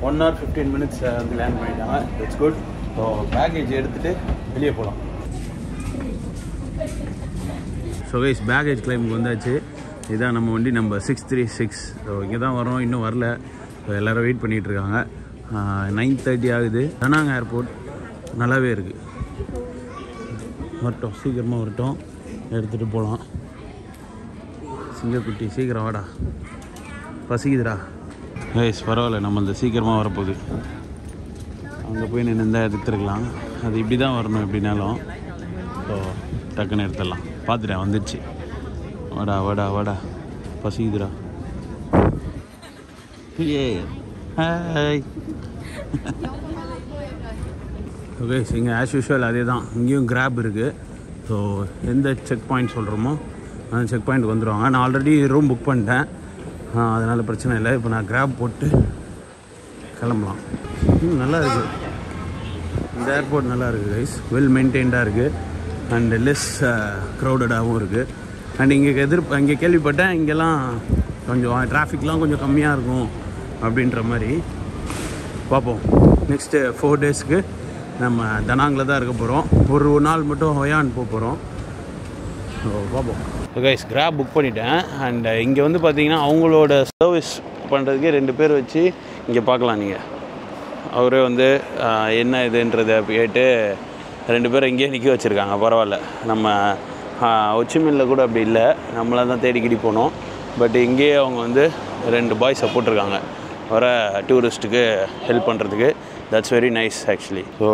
1 hour 15 minutes வந்து லேண்ட் பண்ணிட்டாங்க. It's good. ஸோ பேக்கேஜ் எடுத்துகிட்டு வெளியே போகலாம். ஸோ கைஸ், பேக்கேஜ் கிளைமுக்கு வந்தாச்சு. இதுதான் நம்ம வண்டி, நம்பர் 636. ஸோ இங்கே தான் வரோம், இன்னும் வரல. ஸோ எல்லோரும் வெயிட் பண்ணிகிட்ருக்காங்க. 9:30 ஆகுது. தனாங் ஏர்போர்ட் நல்லாவே இருக்குது. வரட்டும், சீக்கிரமாக வரட்டும், எடுத்துகிட்டு போகலாம். சிங்கக்குட்டி சீக்கிரம் வாடா, பசிக்குதுடா. கைஸ் பரவாயில்ல, நம்ம இந்த சீக்கிரமாக வரப்போகுது. அங்கே போய் நின்று எடுத்துருக்கலாம். அது இப்படி தான் வரணும் எப்படின்னாலும். ஸோ டக்குன்னு எடுத்துடலாம். பார்த்துட்டேன், வந்துடுச்சு. வாடா வாடா வாடா, பசிக்குதுடா. ஏ ஹாய். ஓகே, இங்கே ஆஸ் யூஷுவல் அதே தான். இங்கேயும் கிராப் இருக்குது. ஸோ எந்த செக் பாயிண்ட் சொல்கிறோமோ அந்த செக் பாயிண்ட் வந்துடுவாங்க. நான் ஆல்ரெடி ரூம் புக் பண்ணிட்டேன், அதனால் பிரச்சனை இல்லை. இப்போ நான் கிராப் போட்டு கிளம்பலாம். நல்லா இருக்குது, இந்த ஏர்போர்ட் நல்லா இருக்குது கைஸ். வெல் மெயின்டைன்டாக இருக்குது அண்ட் லெஸ் க்ரௌடடாகவும் இருக்குது. அண்ட் இங்கே கேள்விப்பட்டேன் இங்கெல்லாம் கொஞ்சம் டிராஃபிக்லாம் கொஞ்சம் கம்மியாக இருக்கும் அப்படின்ற மாதிரி. பார்ப்போம். நெக்ஸ்ட்டு 4 டேஸ்க்கு நம்ம தனாங்கில் தான் இருக்க போகிறோம். ஒரு நாள் மட்டும் ஹொயான் போக போகிறோம். ஸோ பார்ப்போம். கைஸ் கிராப் புக் பண்ணிட்டேன். அண்ட் இங்கே வந்து பார்த்தீங்கன்னா அவங்களோட சர்வீஸ் பண்ணுறதுக்கே 2 பேர் வச்சு இங்கே பார்க்கலாம். நீங்கள் அவரே வந்து என்ன இதுன்றதை கேட்டு 2 பேர் இங்கேயே நிற்க வச்சுருக்காங்க. பரவாயில்ல. நம்ம ஒச்சிமில்லில் கூட அப்படி இல்லை, நம்மளாக தான் தேடிக்கிடி போனோம். பட் இங்கேயே அவங்க வந்து 2 பாய்ஸை போட்டிருக்காங்க வர டூரிஸ்ட்டுக்கு ஹெல்ப் பண்ணுறதுக்கு. That's very nice actually. So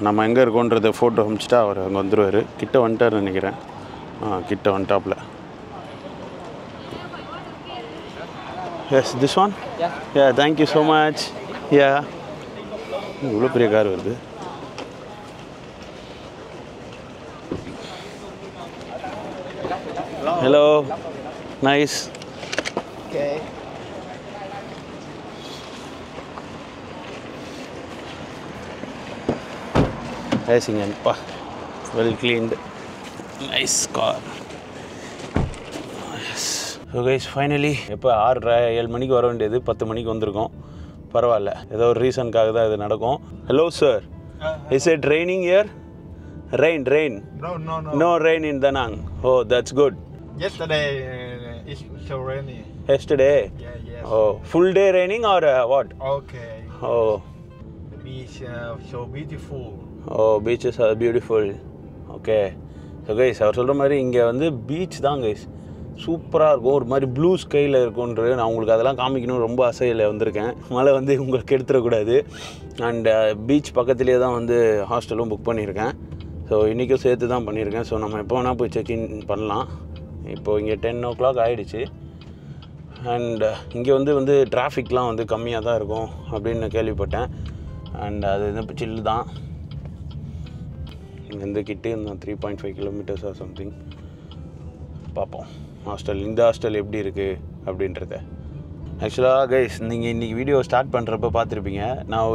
நம்ம எங்கே இருக்கோன்றதை ஃபோட்டோ அனுப்பிச்சிட்டா அவர் அங்கே வந்துடுவார். கிட்ட வந்துட்டார்னு நினைக்கிறேன். கிட்ட வந்துட்டாப்பில். Yes, this one. Yeah, thank you so much. Yeah, இவ்வளோ பெரிய கார் வருது. Hello, nice. Okay. ரேசிங்கப்பா, well cleaned, nice car. So guys finally எப்போ 6:30-7 மணிக்கு வர வேண்டியது 10 மணிக்கு வந்திருக்கோம். பரவாயில்ல, ஏதோ ஒரு ரீசனுக்காக தான் இது நடக்கும். Hello sir, is it raining year? Rain. No rain in Danang. Oh, that's good. Yesterday it's so rainy. Yesterday? Yes. Oh, full day raining or what? Okay. Oh. The beach so beautiful. Oh, beaches are beautiful. Okay. So guys, அவர் சொல்கிற மாதிரி இங்கே வந்து beach தான் guys. சூப்பராக இருக்கும். ஒரு மாதிரி blue ஸ்கையில் இருக்கும்ன்ற நான் உங்களுக்கு அதெல்லாம் காமிக்கணும் ரொம்ப ஆசையில் வந்திருக்கேன். மழை வந்து உங்களுக்கு எடுத்துடக்கூடாது. அண்ட் பீச் பக்கத்துலேயே தான் வந்து ஹாஸ்டலும் புக் பண்ணியிருக்கேன். ஸோ இன்றைக்கும் சேர்த்து தான் பண்ணியிருக்கேன். ஸோ நம்ம எப்போ வேணால் போய் செக்இன் பண்ணலாம். இப்போது இங்கே 10 o'clock ஆகிடுச்சு. அண்ட் இங்கே வந்து டிராஃபிக்லாம் வந்து கம்மியாக தான் இருக்கும் அப்படின்னு கேள்விப்பட்டேன். அண்ட் அது வந்து சில்லு தான். இங்கேருந்து கிட்டே இருந்தால் 3.5 kilometers ஆர் சம்திங். பார்ப்போம் ஹாஸ்டல், இந்த ஹாஸ்டல் எப்படி இருக்குது அப்படின்றத. ஆக்சுவலாக கைஸ், நீங்கள் இன்றைக்கி வீடியோ ஸ்டார்ட் பண்ணுறப்ப பார்த்துருப்பீங்க, நான்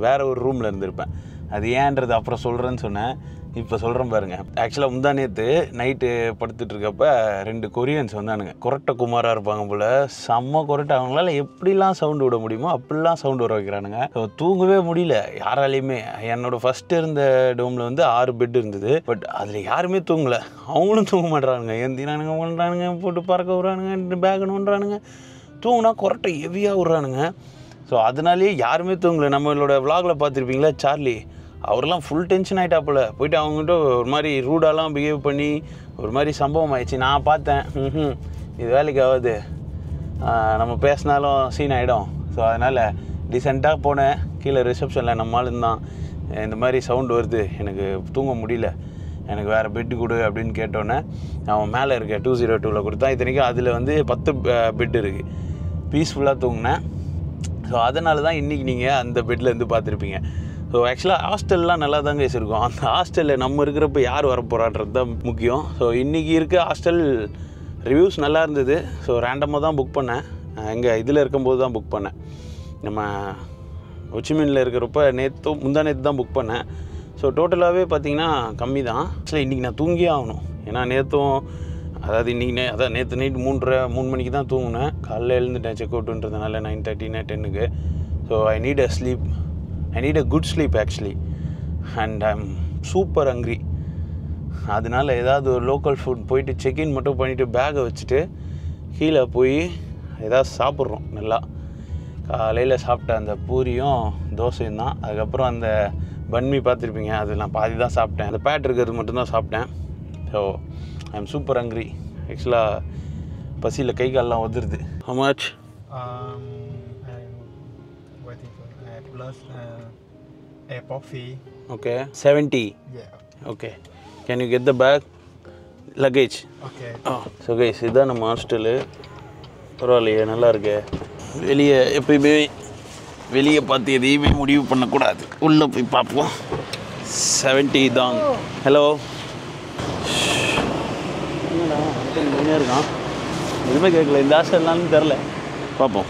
வேறு ஒரு ரூமில் இருந்திருப்பேன். அது ஏன்றது அப்புறம் சொல்கிறேன்னு சொன்னேன். இப்போ சொல்கிறேன் பாருங்கள். ஆக்சுவலாக முந்தா நேற்று நைட்டு படுத்துட்ருக்கப்ப 2 கொரியன்ஸ் வந்தானுங்க. கொரட்டை குமாராக இருப்பாங்க போல், செம்ம கொரட்டை. அவங்களால எப்படிலாம் சவுண்டு விட முடியுமோ அப்படிலாம் சவுண்டு வர வைக்கிறானுங்க. ஸோ தூங்கவே முடியல யாராலையுமே. என்னோடய ஃபஸ்ட்டு இருந்த டோமில் வந்து 6 பெட் இருந்தது. பட் அதில் யாருமே தூங்கலை. அவங்களும் தூங்க மாட்டுறானுங்க. எந்தினானுங்க பண்ணுறானுங்க, போட்டு பறக்க விட்றானுங்க, பேக் நோண்டுறானுங்க. தூங்கினா கொரட்டை ஹெவியாக விட்றானுங்க. ஸோ அதனாலேயே யாருமே தூங்கலை. நம்மளோட விலாகில் பார்த்துருப்பீங்களா சார்லி, அவரெல்லாம் ஃபுல் டென்ஷன் ஆகிட்டாப்புல. போயிட்டு அவங்ககிட்ட ஒரு மாதிரி ரூடாலாம் பிஹேவ் பண்ணி ஒரு மாதிரி சம்பவம் ஆயிடுச்சு. நான் பார்த்தேன், இது வேலைக்கு ஆகாது, நம்ம பேசினாலும் சீன் ஆகிடும். ஸோ அதனால் டீசெண்டாக போனேன். கீழே ரிசப்ஷனில் நம்மளும் தான் இந்த மாதிரி சவுண்டு வருது, எனக்கு தூங்க முடியல, எனக்கு வேறு பெட்டு கொடு அப்படின்னு கேட்டோன்னே அவன் மேலே இருக்க 202ல் கொடுத்தான். இத்தனைக்கும் அதில் வந்து 10 பெட் இருக்குது. பீஸ்ஃபுல்லாக தூங்கினேன். ஸோ அதனால தான் இன்றைக்கி நீங்கள் அந்த பெட்டில் இருந்து பார்த்துருப்பீங்க. ஸோ ஆக்சுவலாக ஹாஸ்டல்லாம் நல்லா தாங்க இருக்கும். அந்த ஹாஸ்டலில் நம்ம இருக்கிறப்ப யார் வரப்போகிறான்றது தான் முக்கியம். ஸோ இன்றைக்கி இருக்க ஹாஸ்டல் ரிவ்யூஸ் நல்லா இருந்தது. ஸோ ரேண்டமாக தான் புக் பண்ணேன். எங்கள் இதில் இருக்கும்போது தான் புக் பண்ணேன். நம்ம ஒச்சிமின்ல இருக்கிறப்ப முந்தா நேற்று தான் புக் பண்ணேன். ஸோ டோட்டலாகவே பார்த்திங்கன்னா கம்மி தான். ஆக்சுவலாக இன்றைக்கி நான் தூங்கியே ஆகணும். ஏன்னா அதாவது இன்றைக்கி நேற்று நைட் 3 மணிக்கு தான் தூங்கினேன். காலையில் எழுந்துட்டேன் செக் அவுட்டுன்றதுனால 9:30 10க்கு. So I need a good sleep actually. And I am super hungry. அதனால ஏதாவது ஒரு லோக்கல் ஃபுட் போயிட்டு செக்இன் மட்டும் பண்ணிவிட்டு பேக்கை வச்சுட்டு கீழே போய் ஏதாவது சாப்பிட்றோம். நல்லா காலையில் சாப்பிட்ட அந்த பூரியும் தோசையும் தான். அதுக்கப்புறம் அந்த பன்மி பார்த்துருப்பீங்க, அது நான் பாதி தான் சாப்பிட்டேன். அந்த பேட் இருக்கிறது மட்டும்தான் சாப்பிட்டேன். So I am super hungry. ஆக்சுவலாக பசியில் கை காலெலாம் வந்துடுது. How much? I'm waiting for plus airport fee. Okay, 70. Yeah. Okay. Can you get the bag? Luggage. Okay. So guys இதுதான் நம்ம ஹாஸ்டலு. பரவாயில்லையே, நல்லா இருக்கு. வெளியே எப்பயுமே வெளியே பார்த்து எதையுமே முடிவு பண்ணக்கூடாது, உள்ளே போய் பார்ப்போம். 70 தான். ஹலோ, என்னடா தனியாக இருக்கான், எதுவுமே கேட்கல. இந்த ஹாஸ்டல்னாலும் தெரில, பார்ப்போம்.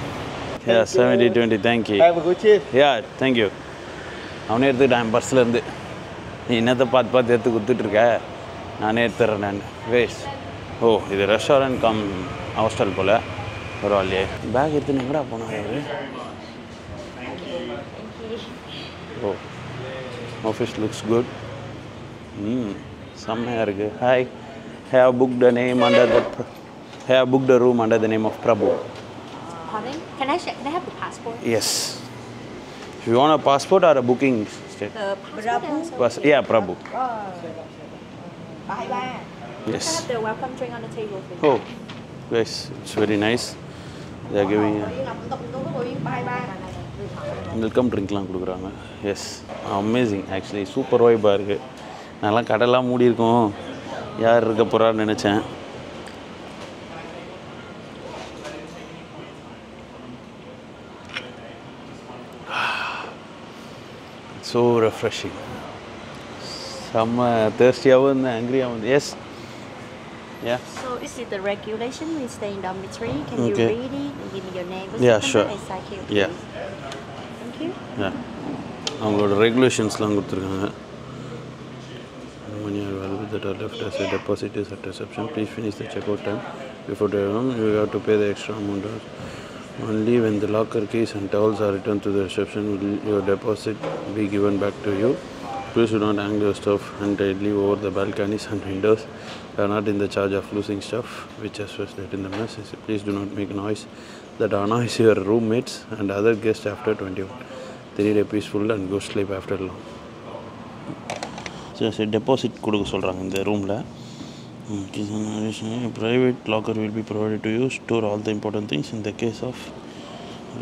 யா 70-20. தேங்க்யூ. Yeah thank you. அவனே எடுத்துக்கிட்டான் பஸ்ஸில் நீ என்னத்தை பார்த்து எடுத்து கொடுத்துட்ருக்க, நானே எடுத்துட்றேன் நான். வேஸ்ட். ஓ, இது ரெஸ்டாரண்ட் கம் ஹாஸ்டல் போல். பரவாயில்லையே. பேக் எடுத்துன்னு எங்கடா போனார் அவர்? ஓ, ஆஃபீஸ் லுக்ஸ் குட். செம்மையாக இருக்குது. Hi, have booked a name under the have booked a room under the name of Prabhu. Pardon? Can I check? Can I have the passport? Yes. If you want a passport or a booking state. Yeah, Prabhu. Yes. I have the welcome drink on the table for you. Oh, yes, it's very nice. They are giving welcome drinkலாம் கொடுக்குறாங்க. Yes, amazing. Actually super வைப்பாக இருக்குது. நான்லாம் கடைலாம் மூடி இருக்கும், யார் இருக்க போகிறான்னு நினச்சேன். So refreshing. செம்ம தேர்ஸ்டியாகவும் இருந்தேன், ஹங்க்ரியாகவும் இருந்தேன். Yes. Yeah. So is it the regulation? We stay in dormitory. Can you Okay. read it and give me your name? Yeah, sure. Thank you. Yeah. Thank you. Yeah. அவங்களோட ரெகுலேஷன்ஸ்லாம் கொடுத்துருக்காங்க. When you are valuable that are left as a deposit is at reception, please finish the checkout time before the room. You have to pay the extra amount. Only when the locker keys and towels are returned to the reception will your deposit be given back to you. Please do not hang your stuff untightly over the balconies and windows. You are not in the charge of losing stuff which has was left in the mess. Please do not make noise that annoys your roommates and other guests after 21. They need a peaceful and go sleep after long. So deposit கொடுக்க சொல்கிறாங்க இந்த ரூமில். Private locker will be provided to you. Store all the important things in the case of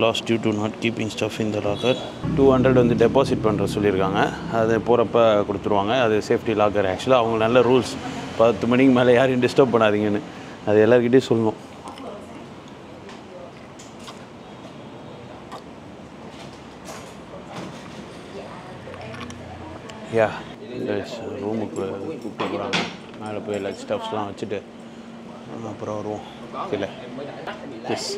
lost due to not keeping stuff in the locker. 200 வந்து deposit பண்ணுற சொல்லியிருக்காங்க. அது போகிறப்ப கொடுத்துருவாங்க. அது சேஃப்டி லாக்கர். ஆக்சுவலாக அவங்க நல்ல ரூல்ஸ், 10 மணிக்கு மேலே யாரையும் டிஸ்டர்ப் பண்ணாதீங்கன்னு. அது எல்லாருக்கிட்டையும் சொல்லணும். யா ரூமுக்கு கூப்பிட்டு போகிறாங்க. மேலே போய் எல்லா ஸ்டஃப்ஸ்லாம் வச்சுட்டு அப்புறம் வருவோம். இல்லை. S.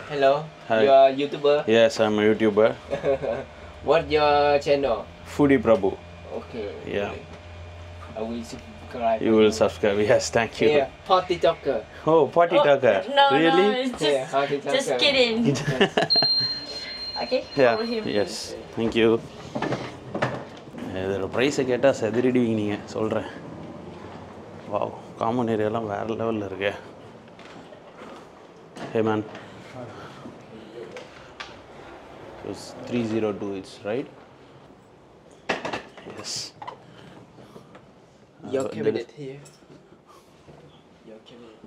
Hello. Hi. You are YouTuber? Yes, I'm a YouTuber. What's your channel? Foodie Prabhu. Okay. Yeah. I will subscribe. You will subscribe. Yes, thank you. Yeah, Party Talker. Oh, Party Talker. No, Really? no, it's Yeah, Party Talker. just kidding. Okay, Yeah. follow him. Yes, thank you. இதோட ப்ரைஸை கேட்டால் செதறிடுவீங்க நீங்கள், சொல்கிறேன். Wow, common ஏரியாலாம் வேறு லெவலில் இருக்கு. Hey man. It's 302, it's right? Yes. Your cabinet here. Your cabinet.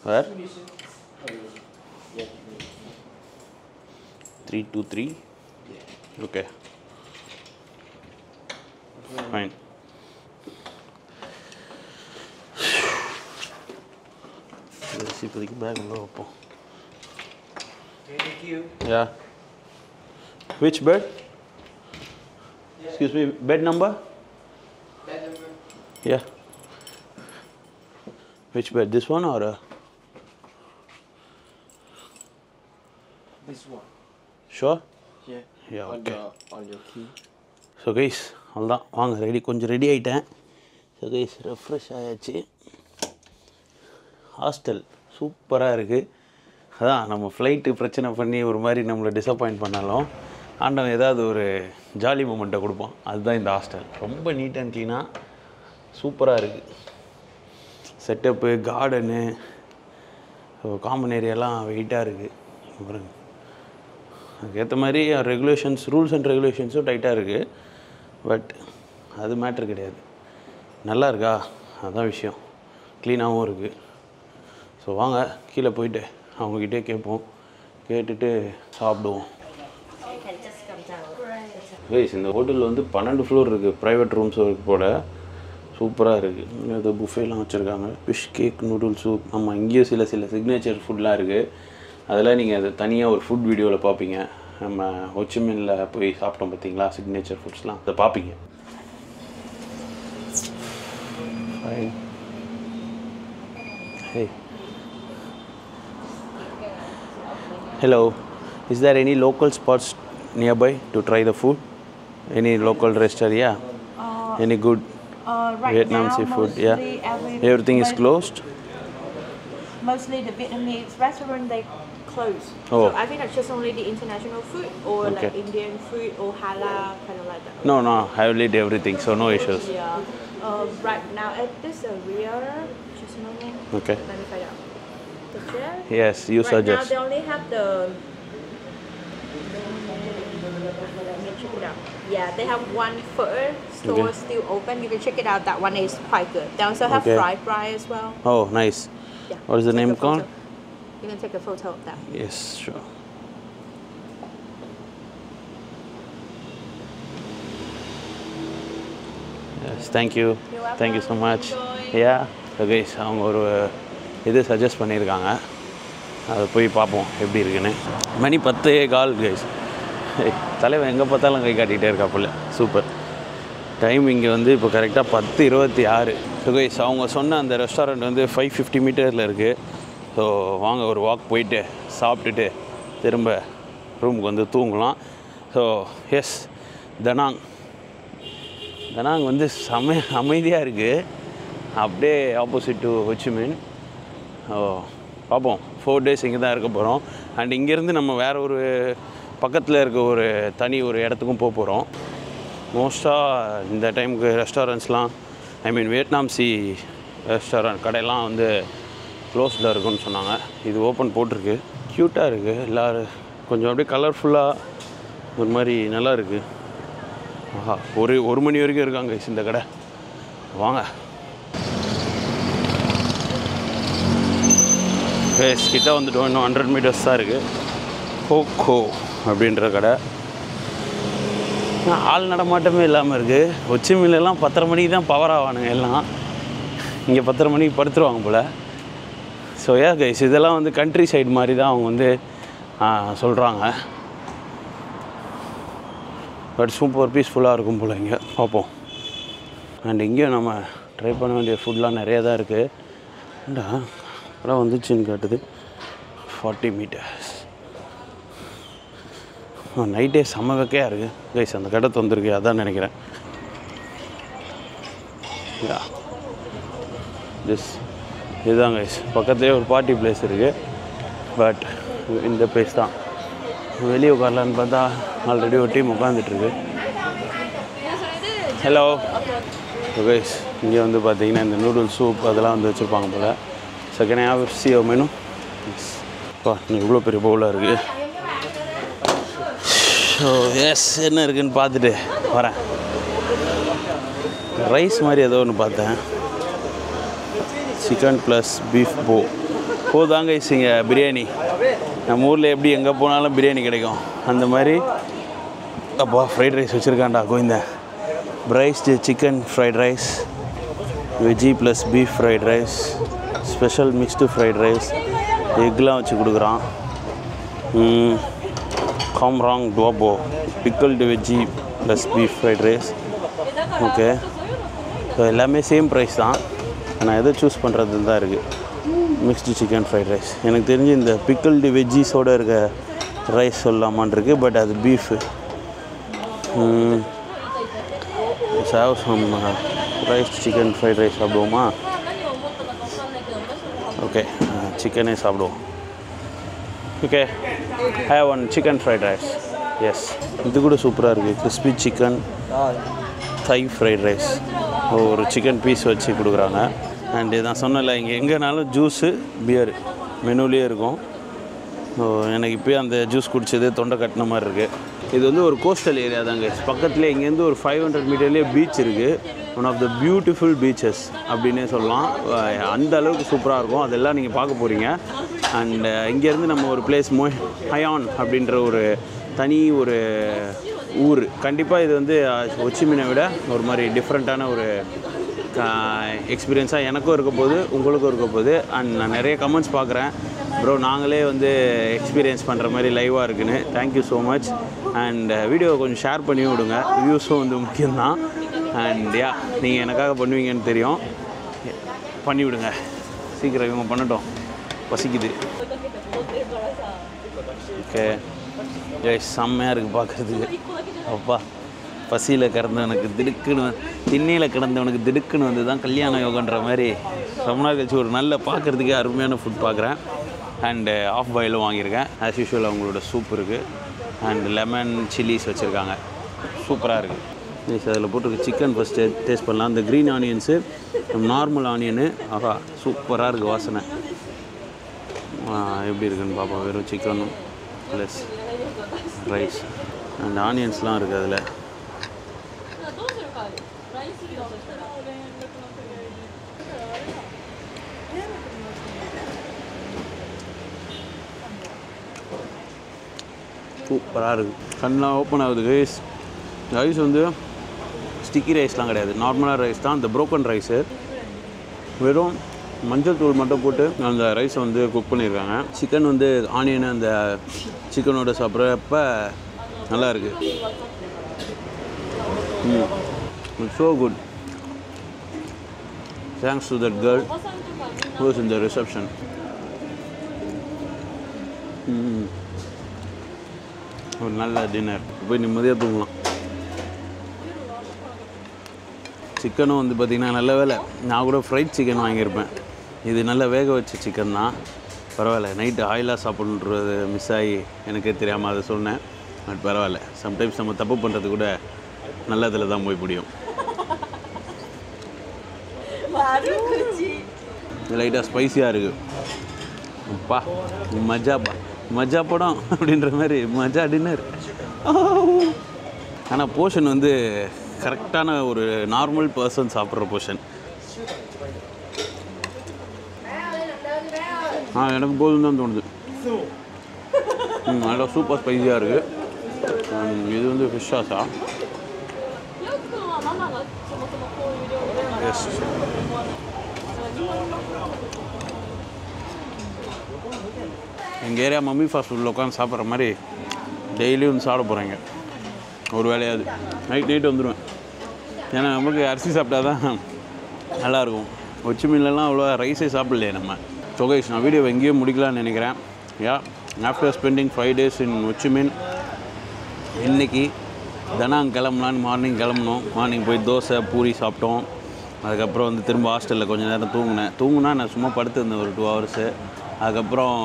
Where? Yeah. 323? Okay. Fine. இப்போதைக்கு பேக் உள்ள வைப்போம். Thank you. Yeah. Which bed? Excuse me, bed number? Bed number. Yeah. Which bed? This one or? This one. Sure? Yeah. Yeah, On okay. on your key. So guys அவ்வளோதான், வாங்க கொஞ்சம் ready ஆகிட்டேன். So guys refresh ஆயாச்சு. Hostel சூப்பராக இருக்குது. அதான் நம்ம flight பிரச்சனை பண்ணி ஒரு மாதிரி நம்மளை டிசப்பாயிண்ட் பண்ணாலும் ஆண்டவன் ஏதாவது ஒரு ஜாலி மூமெண்ட்டை கொடுப்போம். அதுதான் இந்த ஹாஸ்டல். ரொம்ப நீட் அண்ட் க்ளீனாக சூப்பராக இருக்குது. செட்டப்பு, கார்டனு, ஸோ காமன் ஏரியாலாம் வெயிட்டாக இருக்குது. அப்புறம் அதுக்கேற்ற மாதிரி ரெகுலேஷன்ஸ், ரூல்ஸ் அண்ட் ரெகுலேஷன்ஸும் டைட்டாக இருக்குது. பட் அது மேட்ரு கிடையாது. நல்லா இருக்கா அதுதான் விஷயம். க்ளீனாகவும் இருக்குது. ஸோ வாங்க கீழே போயிட்டு அவங்கக்கிட்டே கேட்போம், கேட்டுட்டு சாப்பிடுவோம். கைஸ் இந்த ஹோட்டலில் வந்து 12 ஃப்ளோர் இருக்குது. ப்ரைவேட் ரூம்ஸ் இருக்குது போல். சூப்பராக இருக்குது. இது புஃபேலாம் வச்சுருக்காங்க. Fish cake, noodles soup. ஆமாம், இங்கேயும் சில சிக்னேச்சர் ஃபுட்லாம் இருக்குது. அதெல்லாம் நீங்கள் அது தனியாக ஒரு ஃபுட் வீடியோவில் பார்ப்பீங்க. நம்ம ஹொச்சிமினில் போய் சாப்பிட்டோம் பார்த்தீங்களா, சிக்னேச்சர் ஃபுட்ஸ்லாம் அதை பார்ப்பீங்க. Hey. Hello. Is there any local spots nearby to try the food? Any local restaurant? Yeah. Any good Right Vietnam now, seafood? mostly Yeah. Everything is closed. Mostly the Vietnamese restaurant they close. Oh. So I think that's just only the international food or Okay. like Indian food or halal kind of like that. No, I will eat everything, so no issues. Yeah. Right now at this area, just a moment. Okay. Let me find out. The chair. Yes, you Right suggest. now they only have the. Let me check it out. Yeah, they have one pho store still open. You can check it out. That one is quite good. They also have Okay. fried rice as well. Oh, nice. Yeah. What is the Take name a photo. called? You can take a photo of that. Yes, sure. Yes, thank you. Thank you so much. Yeah. So guys, அவங்க ஒரு இது suggest பண்ணியிருக்காங்க. அதை போய் பார்ப்போம் எப்படி இருக்குன்னு. மணி 10:15 guys. தலைவன் எங்கே பார்த்தாலும் கை காட்டிகிட்டே இருக்காப்புல. சூப்பர். டைம் இங்கே வந்து இப்போ கரெக்டாக 10:26. ஸோ கைஸ் அவங்க சொன்ன அந்த ரெஸ்டாரண்ட் வந்து 550 மீட்டரில் இருக்குது. ஸோ வாங்க ஒரு வாக் போயிட்டு சாப்பிட்டுட்டு திரும்ப ரூமுக்கு வந்து தூங்கலாம். ஸோ எஸ், தனாங் வந்து அமைதியாக இருக்குது. அப்படியே ஆப்போசிட் டு ஹொச்சிமின். பார்ப்போம். 4 days இங்கே தான் இருக்க போகிறோம். அண்ட் இங்கேருந்து நம்ம வேறு ஒரு பக்கத்தில் இருக்க ஒரு தனி ஒரு இடத்துக்கும் போக போகிறோம். மோஸ்ட்டாக இந்த டைமுக்கு ரெஸ்டாரண்ட்ஸ்லாம், ஐ மீன் வியட்நாம் சி ரெஸ்டாரண்ட் கடையெல்லாம் வந்து க்ளோஸ்டாக இருக்குன்னு சொன்னாங்க. இது ஓப்பன் போட்டிருக்கு. க்யூட்டாக இருக்குது. எல்லோரும் கொஞ்சம் அப்படியே கலர்ஃபுல்லாக ஒரு மாதிரி நல்லா இருக்குது. ஆஹா, ஒரு மணி வரைக்கும் இருக்காங்க இந்த கடை. வாங்க. கிட்ட வந்துட்டோம். இன்னும் 100 meters தான் இருக்குது. கோகோ அப்படின்ற கடை. ஆள் நடமாட்டமே இல்லாமல் இருக்குது. ஹொச்சிமின்லாம் 10:30 மணிக்கு தான் பவர் ஆவானுங்க எல்லாம். இங்கே 10:30 மணிக்கு படுத்துருவாங்க போல். ஸோ கைஸ் இதெல்லாம் வந்து கண்ட்ரி சைடு மாதிரி தான் அவங்க வந்து சொல்கிறாங்க. பட் சூப்பர் பீஸ்ஃபுல்லாக இருக்கும் போல் இங்கே. பார்ப்போம். அண்ட் இங்கேயும் நம்ம ட்ரை பண்ண வேண்டிய ஃபுட்லாம் நிறையா தான் இருக்குது. ஏண்டா கடை வந்துச்சுன்னு காட்டுது. 40 meters. நைட்டே செம்ம வெக்கையாக இருக்குது கைஸ். அந்த கடை வந்துருக்கு அதான் நினைக்கிறேன். இதுதான் கைஸ். பக்கத்துலேயே ஒரு பார்ட்டி பிளேஸ் இருக்குது. பட் இந்த பிளேஸ் தான். வெளியே உட்காரலான்னு பார்த்தா ஆல்ரெடி ஒரு டீம் உட்காந்துட்ருக்கு. Hello guys. இங்கே வந்து பார்த்தீங்கன்னா இந்த நூடுல்ஸ் சூப் அதெல்லாம் வந்து வச்சுருப்பாங்க போல். செகண்ட் ஹாஃப் சி மெனு. இவ்வளோ பெரிய பவுலாக இருக்குது. ஸோ எஸ், என்ன இருக்குதுன்னு பார்த்துட்டு வரேன். ரைஸ் மாதிரி ஏதோ ஒன்று பார்த்தேன். சிக்கன் ப்ளஸ் பீஃப் போதாங்க இங்கே பிரியாணி. நம்ம ஊரில் எப்படி எங்கே போனாலும் பிரியாணி கிடைக்கும் அந்த மாதிரி. அப்பா ஃப்ரைட் ரைஸ் வச்சுருக்காண்டா Govinda. Braised chicken fried rice, veggie plus beef fried rice, special mixed fried rice, எக்லாம் வச்சு கொடுக்குறான். காம்ராங் டுவாபோ pickled veggie plus beef fried rice. Okay. So எல்லாமே சேம் ப்ரைஸ் தான். நான் எதை சூஸ் பண்ணுறது தான் இருக்குது. Mixed chicken fried rice. எனக்கு தெரிஞ்சு இந்த பிக்கல்டு வெஜ்ஜீஸோடு இருக்க ரைஸ் சொல்லலாமான் இருக்குது. பட் அது பீஃபு. சாவ் சம் ரைஸ் சிக்கன் ஃப்ரைட் ரைஸ் சாப்பிடுவோமா? ஓகே, சிக்கனே சாப்பிடுவோம். Okay, have one chicken fried rice. Yes, இது கூட சூப்பராக இருக்குது. Crispy chicken Thai fried rice. ஒரு சிக்கன் பீஸ் வச்சு கொடுக்குறாங்க. அண்டு நான் சொன்னல இங்கே எங்கேனாலும் ஜூஸு பியரு மெனுலேயே இருக்கும். ஸோ எனக்கு இப்போயே அந்த ஜூஸ் குடித்தது தொண்டை கட்டின மாதிரி இருக்குது. இது வந்து ஒரு கோஸ்டல் ஏரியா தாங்க. பக்கத்துலேயே இங்கேருந்து ஒரு 500 மீட்டர்லேயே பீச் இருக்குது. One of the beautiful beaches அப்படின்னே சொல்லலாம். அந்த அளவுக்கு சூப்பராக இருக்கும். அதெல்லாம் நீங்கள் பார்க்க போகிறீங்க. அண்ட் இங்கேருந்து நம்ம ஒரு பிளேஸ் ஹயான் அப்படின்ற ஒரு தனி ஒரு ஊர். கண்டிப்பாக இது வந்து ஹொச்சிமினை விட ஒரு மாதிரி டிஃப்ரெண்ட்டான ஒரு எக்ஸ்பீரியன்ஸாக எனக்கும் இருக்க போகுது, உங்களுக்கும் இருக்க போகுது. அண்ட் நான் நிறைய கமெண்ட்ஸ் பார்க்குறேன், ப்ரோ நாங்களே வந்து எக்ஸ்பீரியன்ஸ் பண்ணுற மாதிரி லைவாக இருக்குன்னு. Thank you so much. அண்ட் வீடியோவை கொஞ்சம் ஷேர் பண்ணி விடுங்க. வியூஸும் வந்து முக்கியம்தான். அண்ட் நீங்கள் எனக்காக பண்ணுவீங்கன்னு தெரியும். பண்ணிவிடுங்க சீக்கிரம். இவங்க பண்ணட்டும், பசிக்குது. ஓகே செம்மையாக இருக்குது பார்க்குறதுக்கு. அப்பா பசியில் கிடந்தவனுக்கு திடுக்குன்னு, திண்ணையில் கிடந்தவனுக்கு திடுக்குன்னு வந்து தான் கல்யாண யோகன்ற மாதிரி ரொம்ப நாள் கழிச்சு ஒரு நல்ல பார்க்குறதுக்கே அருமையான ஃபுட் பார்க்குறேன். அண்டு ஆஃப் பாயிலும் வாங்கியிருக்கேன். ஆஸ் யூஷுவல் அவங்களோட சூப் இருக்குது. அண்ட் லெமன் சில்லிஸ் வச்சுருக்காங்க, சூப்பராக இருக்குது. நெக்ஸ்ட் அதில் போட்டிருக்கு சிக்கன் ஃபஸ்ட்டு டேஸ்ட் பண்ணலாம். இந்த க்ரீன் ஆனியன்ஸு, நார்மல் ஆனியனு, ஆஹா சூப்பராக இருக்குது வாசனை. எப்படி இருக்குன்னு பார்ப்போம். வெறும் சிக்கனும் ப்ளஸ் ரைஸ் அண்ட் ஆனியன்ஸ்லாம் இருக்குது அதில். சூப்பராக இருக்குது. கண்ணெலாம் ஓப்பன் ஆகுது கைஸ். ரைஸ் வந்து ஸ்டிக்கி ரைஸ்லாம் கிடையாது, நார்மலாக ரைஸ் தான். அந்த ப்ரோக்கன் ரைஸு வெறும் மஞ்சள் தூள் மட்டும் போட்டு அந்த ரைஸை வந்து குக் பண்ணியிருக்காங்க. சிக்கன் வந்து ஆனியன் அந்த சிக்கனோட சாப்பிட்றப்ப நல்லா இருக்குது. So good. Thanks to that girl who is in the reception. ஒரு நல்ல டின்னர். போய் நிம்மதியாக தூங்கலாம். சிக்கனும் வந்து பார்த்திங்கன்னா நல்ல வேலை, நான் கூட ஃப்ரைட் சிக்கன் வாங்கியிருப்பேன். இது நல்லா வேக வச்ச சிக்கன் தான், பரவாயில்ல. நைட்டு ஆயிலாக சாப்பிட்ணுன்றது மிஸ் ஆகி எனக்கே தெரியாமல் அதை சொன்னேன். பட் பரவாயில்ல, சம்டைம்ஸ் நம்ம தப்பு பண்ணுறது கூட நல்லதில் தான் போய் முடியும். லைட்டாக ஸ்பைஸியாக இருக்குது. அப்பா மஜா படம் அப்படின்ற மாதிரி மஜா டின்னர். ஆனால் போர்ஷன் வந்து கரெக்டான ஒரு நார்மல் பர்சன் சாப்பிட்ற போர்ஷன். எனக்கு போதும் தான் தோணுது. நல்லா சூப்பர் ஸ்பைஸியாக இருக்குது. இது வந்து ஃபிஷ் சாஸா? எஸ். எங்கள் ஏரியா மம்மி ஃபாஸ்ட் ஃபுட்டில் உட்காந்து சாப்பிட்ற மாதிரி டெய்லியும் வந்து சாப்பிட போகிறாங்க. ஒரு வேலையாவது நைட்டு வந்துடுவேன். ஏன்னா நமக்கு அரிசி சாப்பிட்டா தான் நல்லாயிருக்கும். ஹொச்சிமின்லலாம் அவ்வளோ ரைஸே சாப்பிடலையே நம்ம. ஸோ கைஸ், நான் வீடியோ எங்கேயும் முடிக்கலான்னு நினைக்கிறேன். ஆஃப்டர் ஸ்பெண்டிங் 5 days இன் ஹொச்சிமின், இன்றைக்கி தனாங் கிளம்பலான்னு மார்னிங் கிளம்புனோம். மார்னிங் போய் தோசை பூரி சாப்பிட்டோம். அதுக்கப்புறம் வந்து திரும்ப ஹாஸ்டலில் கொஞ்சம் நேரம் தூங்குனா நான் சும்மா படுத்துருந்தேன் ஒரு 2 hours. அதுக்கப்புறம்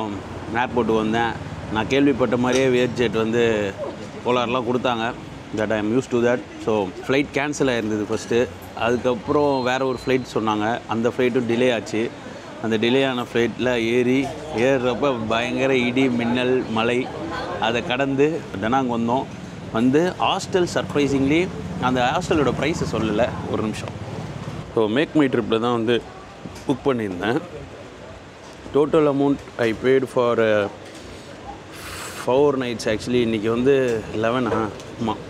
ஏர்போர்ட்டுக்கு வந்தேன். நான் கேள்விப்பட்ட மாதிரியே வியர்ஜெட் வந்து போலார்லாம் கொடுத்தாங்க. That I am use to that. So flight cancel ஆகிருந்தது ஃபஸ்ட்டு. அதுக்கப்புறம் வேறு ஒரு ஃப்ளைட் சொன்னாங்க, அந்த ஃப்ளைட்டும் டிலே ஆச்சு. அந்த டிலே ஆன ஃப்ளைட்டில் ஏறுறப்ப பயங்கர இடி மின்னல் மழை. அதை கடந்து தனாங் வந்தோம். வந்து ஹாஸ்டல் சர்ப்ரைசிங்லி அந்த ஹாஸ்டலோட ப்ரைஸை சொல்லலை, ஒரு நிமிஷம். ஸோ மேக் மை ட்ரிப்பில் தான் வந்து புக் பண்ணியிருந்தேன். Total amount I paid for 4 nights actually. இன்றைக்கி வந்து 11 ஆமாம்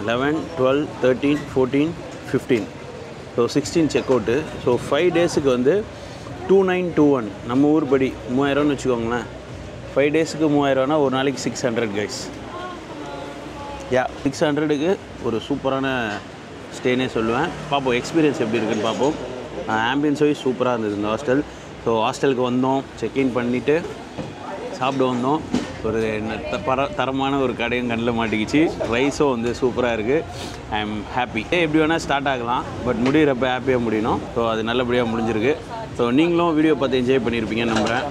11, 12, 13, 14, 15. So 16 check out. ஸோ 5 daysக்கு வந்து 2921 நம்ம ஊர் படி 3000ன்னு வச்சுக்கோங்களேன். 5 daysக்கு 3000னா ஒரு நாளைக்கு 600 கைஸ். 600க்கு ஒரு சூப்பரான ஸ்டேனே சொல்லுவேன். பார்ப்போம் எக்ஸ்பீரியன்ஸ் எப்படி இருக்குன்னு பார்ப்போம். ஆம்பியன்ஸ் வைஸ் சூப்பராக இருந்தது இந்த ஹாஸ்டல். ஸோ ஹாஸ்டலுக்கு வந்தோம், செக்இன் பண்ணிவிட்டு சாப்பிட வந்தோம். ஒரு தரமான ஒரு கடையும் கண்ணில் மாட்டிக்கிச்சு. ரைஸும் வந்து சூப்பராக இருக்குது. I am happy. எப்படி வேணால் ஸ்டார்ட் ஆகலாம், பட் முடிகிறப்ப ஹாப்பியாக முடியணும். ஸோ அது நல்லபடியாக முடிஞ்சிருக்கு. ஸோ நீங்களும் வீடியோ பார்த்து என்ஜாய் பண்ணியிருப்பீங்கன்னு நம்புகிறேன்.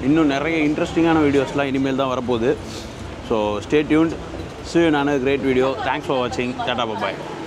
இன்னும் நிறைய இன்ட்ரெஸ்டிங்கான வீடியோஸ்லாம் இனிமேல் தான் வரப்போகுது. So stay tuned. See you in another great video. Thanks for watching. Tata, bye bye.